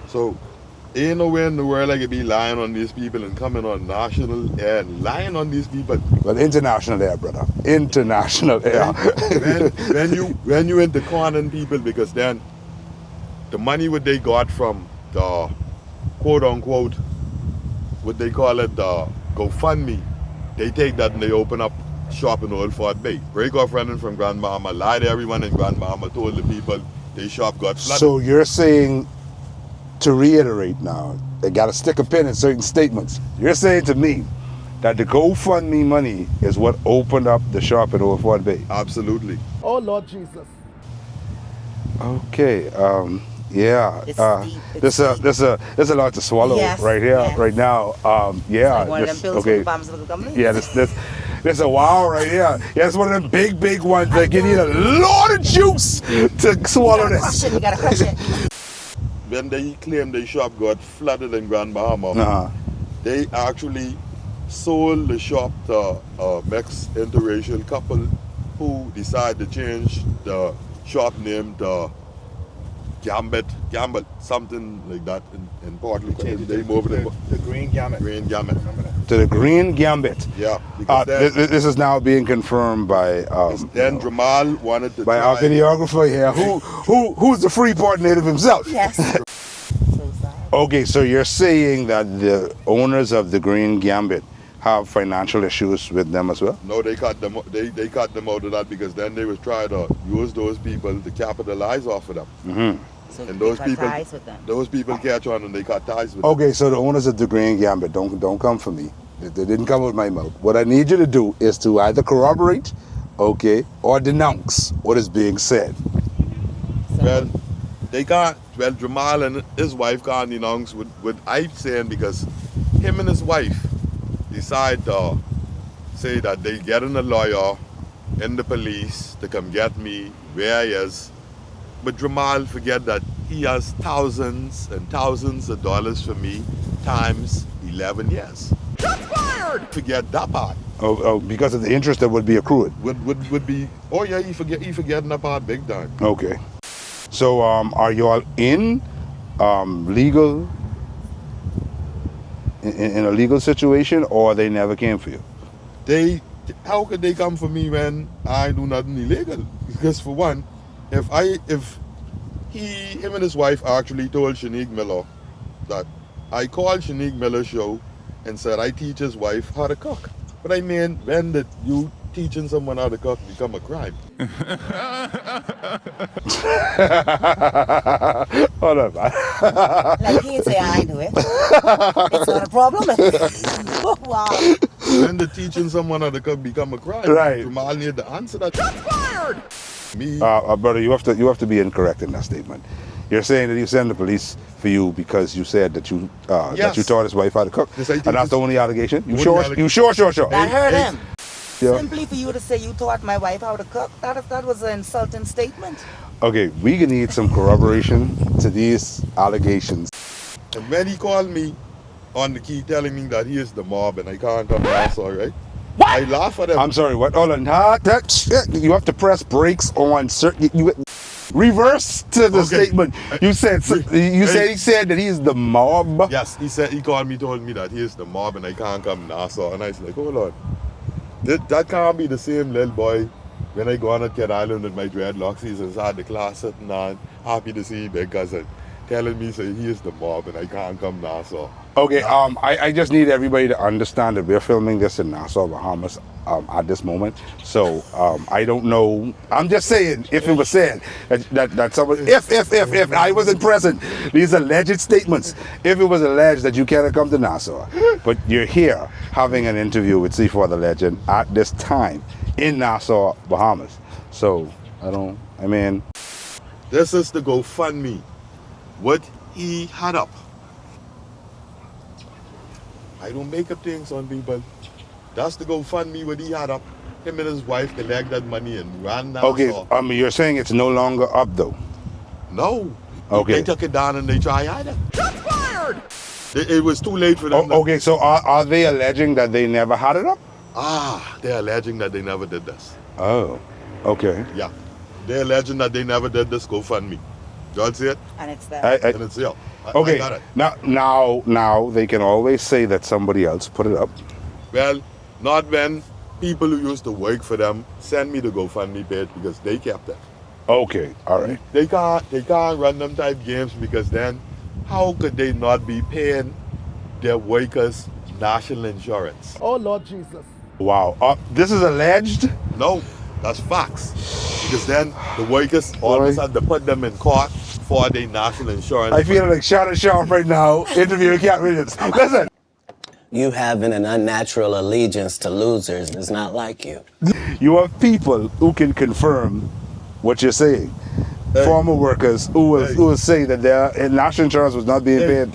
So, ain't nowhere in the world I could be lying on these people and coming on national air and lying on these people. Well, international air, brother. International air. when you into conning people, because then the money what they got from the quote unquote, what they call it, the GoFundMe, they take that and they open up shop in Old Fort Bay. Break off running from Grandmama, lie to everyone in Grandmama, told the people they shop got flooded. So you're saying, to reiterate now, they got to stick a pin in certain statements. You're saying to me that the GoFundMe money is what opened up the shop in Old Fort Bay. Absolutely. Oh Lord Jesus. Okay. Yeah. It's deep, it's There's a lot to swallow Yes, right here, yes. right now. Yeah. Like one of them this- pills okay. from pharmaceutical companies. Yeah, there's a wow right here. Yeah, it's one of them big ones that you need a lot of juice to swallow this. You gotta crush it. When they claim their shop got flooded in Grand Bahama, Uh-huh. they actually sold the shop to a mixed interracial couple who decided to change the shop name to Gambit, something like that in Portland. They moved it The Green Gamut. Green Gambit. To the Green Gambit. Yeah, because This is now being confirmed by then Jamal wanted to by our try- videographer here, who's the Freeport native himself. Yes. So sad. Okay, so you're saying that the owners of the Green Gambit have financial issues with them as well? No, they cut them. They cut them out of that because then they was trying to use those people to capitalize off of them. Mm-hmm. So And they those cut people, ties with them. those people catch on and they cut ties with them. Okay, so the owners of the Green Gambit, don't come for me. They didn't come with my mouth. What I need you to do is to either corroborate, okay, or denounce what is being said. So, Well, they can't. Well, Jamal and his wife can't denounce what I'm saying because him and his wife decide to say that they getting a lawyer and the police to come get me where he is. But Jamal forget that he has thousands and thousands of dollars for me times 11 years. Forget that part. Oh, because of the interest that would be accrued. Would be. Oh yeah, he forgetting that part big time. Okay. So, are you all in legal in a legal situation, or they never came for you? How could they come for me when I do nothing illegal? Because for one, if him and his wife actually told Shanique Miller that I called Shanique Miller's show and said I teach his wife how to cook. But I mean, when that you teaching someone how to cook become a crime? Hold on, man. Like he say I do it. It's not a problem. Wow. When the teaching someone how to cook become a crime? Right. Jamal need to answer that. Fired! Me. Brother, you have to be incorrect in that statement. You're saying that he sent the police for you because you said that you that you taught his wife how to cook, Yes, I did. and that's the only allegation. You Only sure? allegation. You sure? That hurt him. Yeah. Simply for you to say you taught my wife how to cook, that was an insulting statement. Okay, we can need some corroboration to these allegations. And when he called me on the key telling me that he is the mob and I can't come down, so right? What? I laugh at him. I'm sorry. What? Hold on. You have to press brakes on certain. You reverse to the statement. You said he said that he is the mob. Yes, he called me, told me that he is the mob and I can't come Nassau. And I was like, hold on. That can't be the same little boy when I go on at Kid Island with my dreadlocks. He's inside the class sitting on, happy to see big cousin, telling me say he is the mob and I can't come Nassau. Okay, I just need everybody to understand that we're filming this in Nassau, Bahamas at this moment. So I don't know. I'm just saying, if it was said that someone, if I wasn't present, these alleged statements, if it was alleged that you cannot come to Nassau, but you're here having an interview with C4 the Legend at this time in Nassau, Bahamas. So This is the GoFundMe. What he had up. I don't make up things on people. That's the GoFundMe what he had up. Him and his wife collect that money and ran down. Okay, you're saying it's no longer up though? No. Okay. They took it down and they tried hide it. Shots fired! It was too late for them. Okay, so are they alleging that they never had it up? They're alleging that they never did this. Oh, okay. Yeah. They're alleging that they never did this GoFundMe. Y'all see it? And it's there. And it's here. Okay. I got it. Now they can always say that somebody else put it up. Well, not when people who used to work for them send me the GoFundMe page because they kept it. Okay, all right. They can't run them type games because then how could they not be paying their workers national insurance? Oh, Lord Jesus. Wow. This is alleged? No, that's facts. Because then the workers always had to put them in court for their national insurance. I feel like Shannon Sharp right now interviewing Cat Williams. Listen. You having an unnatural allegiance to losers is not like you. You have people who can confirm what you're saying. Former workers who will say that their national insurance was not being paid.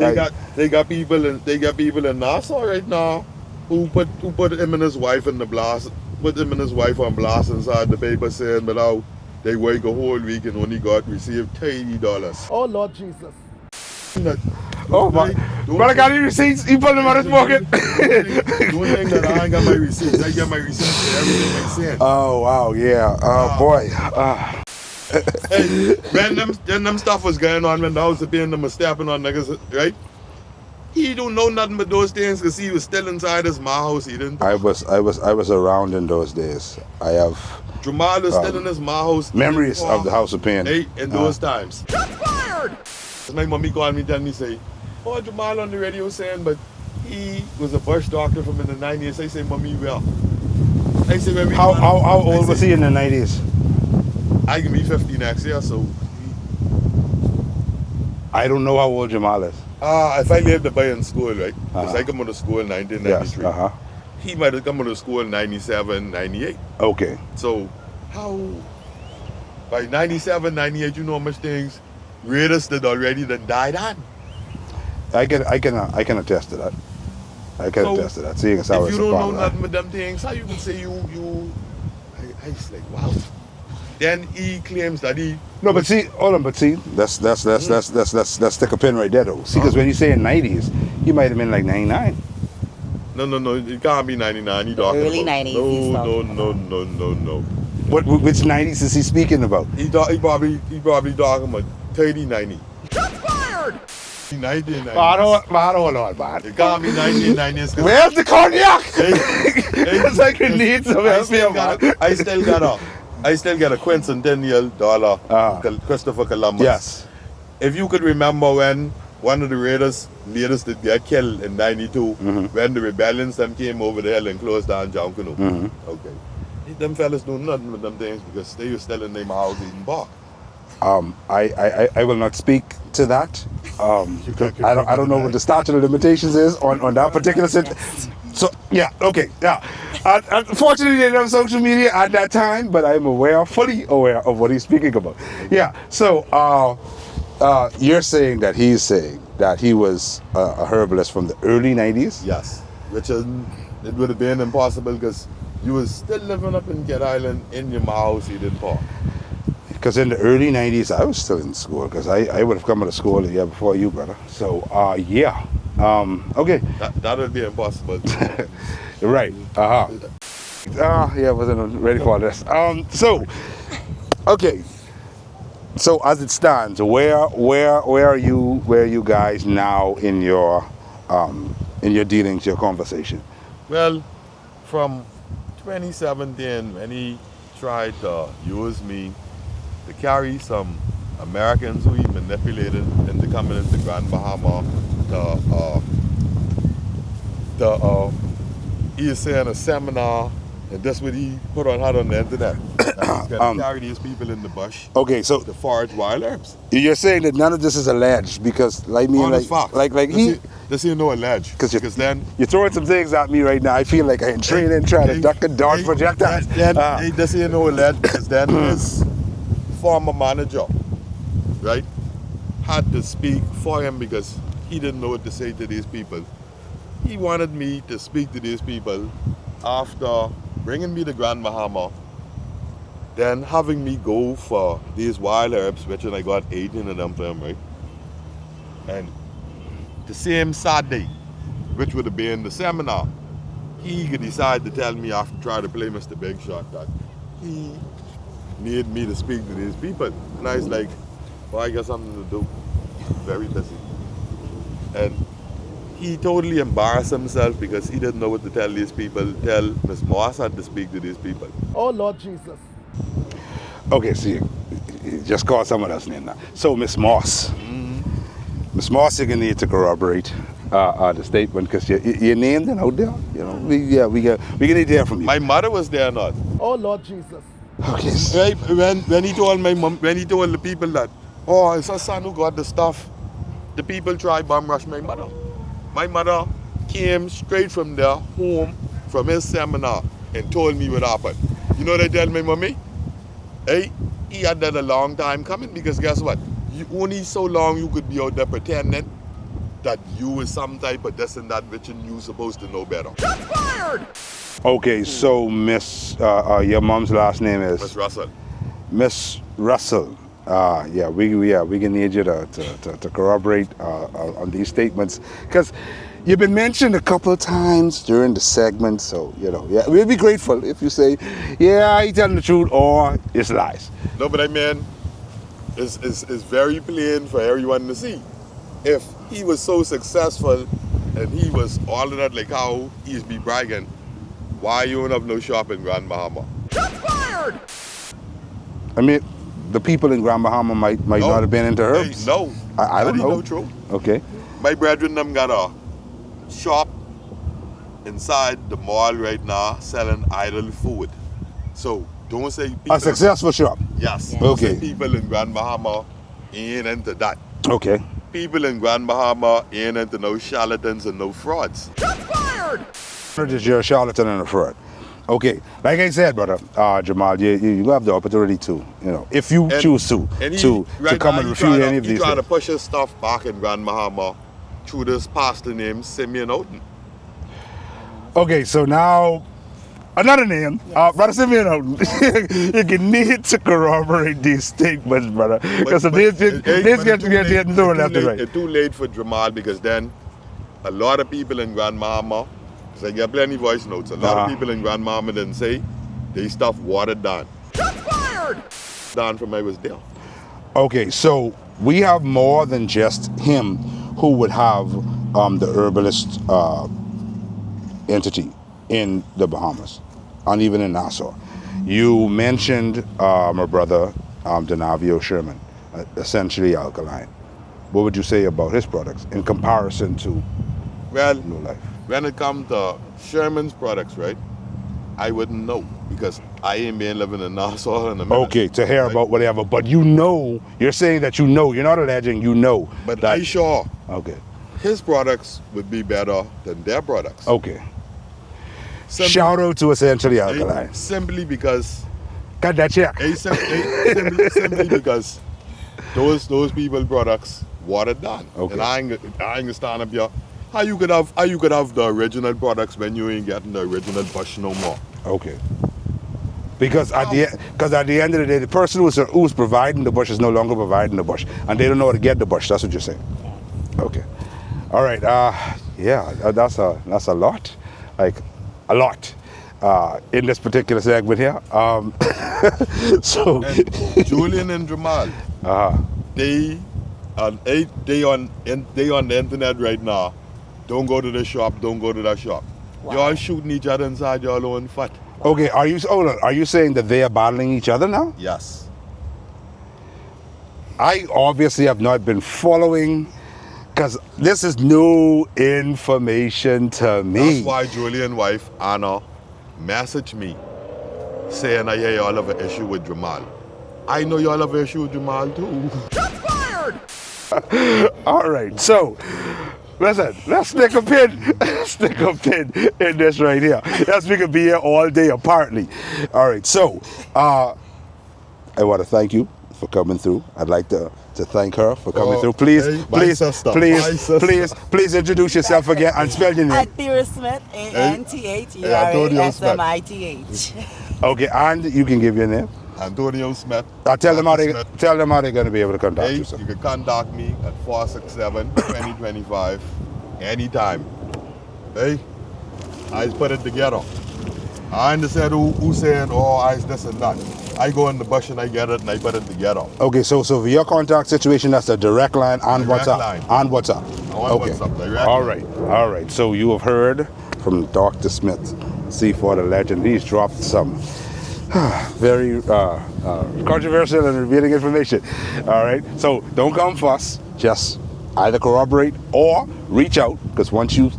They got people in Nassau right now who put him and his wife in the blast, put him and his wife on blast inside the paper saying that they work a whole week and only received $30. Oh, Lord Jesus. Oh my! But I got any receipts? You put them in his pocket? Don't think that I ain't got my receipts. I get my receipts for everything I send. Oh wow, yeah. Oh boy. Hey, when them stuff was going on, when the house of them was stepping on niggas, right? He don't know nothing but those things because he was still inside his ma house. He didn't. I was around in those days. I have Jamal was still in his ma house. memories of the House of Pain. In those times. Shots fired! My mommy called me, tell me, say, oh, Jamal on the radio saying, but he was a bush doctor from in the 90s. I say, mommy, well. I say, when we how old was he in the 90s? I can be 50 next year, so. I don't know how old Jamal is. If I lived by in school, right? Because I come out of school in 1993. Yes, He might have come out of school in 97, 98. Okay. So, by 97, 98, you know how much things Raiders did already that died on. I can attest to that. I can attest to that. Seeing as how if it's you a don't part know of that. nothing with them things, how you can say you I was like, wow. Then he claims that he No, but see, hold on, but see, let's stick a pin right there though. See, because when you say in 90s, he might have been like 99. No, it can't be 99. He talking Early about 90s. No. Which 90s is he speaking about? He probably talking about 30, 90. Shots fired! 1990. I don't know, man. It can't be 1990s. Where's the cognac? It's like it needs some help here, man. I still got a quincentennial dollar, Christopher Columbus. Yes. If you could remember when one of the raiders leaders that get killed in 92 when the rebellions them came over the hill and closed down John Canoe. Okay. Them fellas do nothing with them things because they were still in their house eating bark. I will not speak to that. I don't know what the statute of limitations is on that particular situation. So yeah, okay, yeah. Unfortunately, they didn't have social media at that time, but I'm fully aware of what he's speaking about. Yeah. So you're saying that he's saying that he was a herbalist from the early 90s? Yes, which is, it would have been impossible because you was still living up in Kid Island in your house eating pork. Because in the early 90s, I was still in school, because I would have come out of school a year before you, brother. So, yeah. Okay. That would be impossible. Right. Yeah, I wasn't ready for this. So, okay. So as it stands, where are you guys now in your dealings, your conversation? Well, from 2017, when he tried to use me to carry some Americans who he manipulated into coming into Grand Bahama he is saying a seminar, and that's what he put on the internet. He's going to carry these people in the bush. Okay, so to forage wild herbs. You're saying that none of this is alleged, because like me, this ain't no alleged. Because then you're throwing some things at me right now. I feel like I'm training, trying to duck and dodge projectiles. This ain't no alleged, because then his former manager, right, had to speak for him because he didn't know what to say to these people. He wanted me to speak to these people after bringing me to Grand Bahama, then having me go for these wild herbs, which I got 18 of them for him, right? And the same Saturday, which would have been the seminar, he could decide to tell me after trying to play Mr. Big Shot that he needed me to speak to these people. And I was like, well, I got something to do. Very busy. And he totally embarrassed himself because he didn't know what to tell these people. Tell Miss Moss had to speak to these people. Oh, Lord Jesus. Okay, see, you just call someone else's name now. So, Miss Moss. Miss Moss, you're going to need to corroborate the statement, because you're named and out there. You know, we can need to hear from you. My mother was there not. Oh, Lord Jesus. Okay. Right, when he told my mom, when he told the people that, oh, it's a son who got the stuff, the people tried bomb rush my mother. My mother came straight from their home, from his seminar, and told me what happened. You know what I tell my mommy? Hey, he had that a long time coming, because guess what? You only so long you could be out there pretending that you is some type of this and that, which you supposed to know better. Shots fired! Okay, so Miss, your mom's last name is? Miss Russell. Miss Russell. Yeah, we can need you to corroborate on these statements, because you've been mentioned a couple of times during the segment. So yeah, we'll be grateful if you say, yeah, he's telling the truth, or it's lies. No, but I mean, it's very plain for everyone to see. If he was so successful and he was all of that, like how he's be bragging, why you don't have no shop in Grand Bahama? Shots fired! I mean, the people in Grand Bahama might not have been into herbs. Hey, no. I don't know. No true. Okay. My brethren them got a shop inside the mall right now selling idle food. So don't say people. A successful shop. Yes. Yes. Okay. People in Grand Bahama ain't into that. Okay. People in Grand Bahama ain't into no charlatans and no frauds. Shots fired! You're a charlatan and a fraud. Okay, like I said, brother, Jamal, you have the opportunity to, if you choose to come and refute any of these. He trying to things. push his stuff back in Grand Bahama through this pastor named Simeon Oden. Okay, so now another name, Brother Simeon Oden. You can need to corroborate these statements, brother, because these get thrown left and right. It's too late for Jamal, because then a lot of people in Grand Bahama, I get plenty voice notes. A lot of people in Grand Bahama didn't say they stuff watered down. Shots fired! Down from I was there. Okay, so we have more than just him who would have the herbalist entity in the Bahamas, and even in Nassau. You mentioned my brother Donavio Sherman, essentially alkaline. what would you say about his products in comparison to Well, New Life? when it comes to Sherman's products, right, I wouldn't know because I ain't been living in Nassau in a minute. Okay, to hear right? about whatever, but you know, you're saying that you know, you're not alleging, you know. But that, I sure okay, his products would be better than their products. okay. Simply- Shout out to Essentially Alkaline. Simply because Got that check. simply because those people products watered down. Okay. And I ain't gonna stand up here. How you could have the original products when you ain't getting the original bush no more? Okay. Because at the end of the day, the person who's providing the bush is no longer providing the bush, and they don't know how to get the bush. That's what you're saying. Okay. All right. Yeah, that's a lot, like a lot, in this particular segment here. So And Julian and Jamal, they on the internet right now. Don't go to the shop. Don't go to that shop. Wow. Y'all shooting each other inside your own fat. okay, are you saying that they are battling each other now? Yes. I obviously have not been following, because this is new information to me. That's why Julian's wife Anna messaged me saying I hear y'all have an issue with Jamal. I know y'all have an issue with Jamal too. All right, so listen, let's stick a pin in this right here. Yes, we could be here all day apparently. All right, so I want to thank you for coming through. I'd like to thank her for coming through. Please, hey, my sister, my sister. please introduce yourself again and spell your name. Anthea Smith, ANTHERASMITH. Okay, and you can give your name. Antonio Smith. Tell them how Dr. they Smith. tell them how they're going to be able to contact Hey, you, sir. you can contact me at 467-2025 anytime. Hey, I just put it together. I understand who saying, oh, I this and that. I go in the bush and I get it and I put it together. Okay, so for your contact situation, that's a direct line on Direct WhatsApp. line. On WhatsApp. On Okay. WhatsApp, direct All line. right, all right. So you have heard from Dr. Smith, C4 the legend. He's dropped some very controversial and revealing information. All right, so don't come fuss. Just either corroborate or reach out, because once you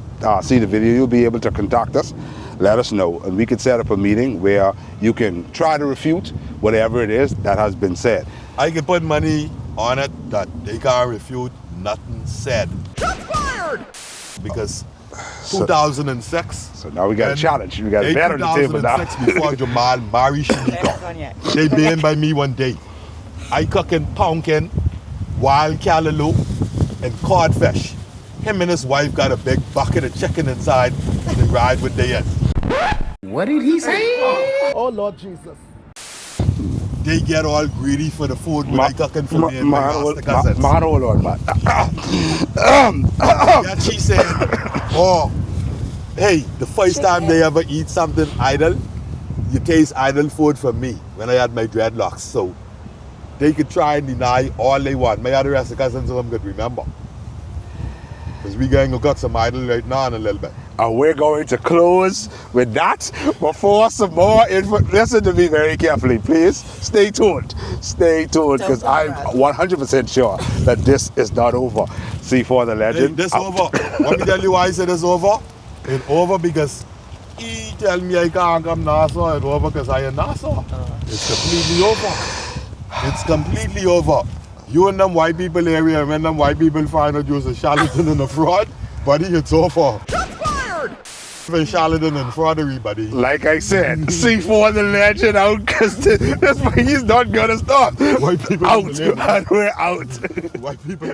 see the video, you'll be able to contact us. Let us know, and we can set up a meeting where you can try to refute whatever it is that has been said. I can put money on it that they can't refute nothing said. Because 2006. So now we got a and challenge. We got a bet on the table now. 2006 before Jamal married Shanika. They been by me one day. I cooking pumpkin, wild callaloo, and codfish. Him and his wife got a big bucket of chicken inside and they ride with their end. What did he say? Oh Lord Jesus. They get all greedy for the food when I cooking for me and my master cousins. Man, hold on, man. Yeah, she said, oh, hey, the first time they ever eat something idle, you taste idle food from me when I had my dreadlocks. So they could try and deny all they want. My other rest of cousins of them could remember. Because we going to cut some idle right now in a little bit. And we're going to close with that before some more info. Listen to me very carefully, please. Stay tuned. Stay tuned, because I'm 100% sure that this is not over. C4 the Hey, legend. this out. over. Let me tell you why I said it's over. It's over because he tell me I can't come Nassau. It's over because I am Nassau. It's completely over. It's completely over. You and them white people area, when them white people find out you was a charlatan and a fraud, buddy, it's over. For charlatan and fraudery, buddy. Like I said, C4 the legend out, because this way he's not going to stop. White people Out, in the name. and we're out. White people.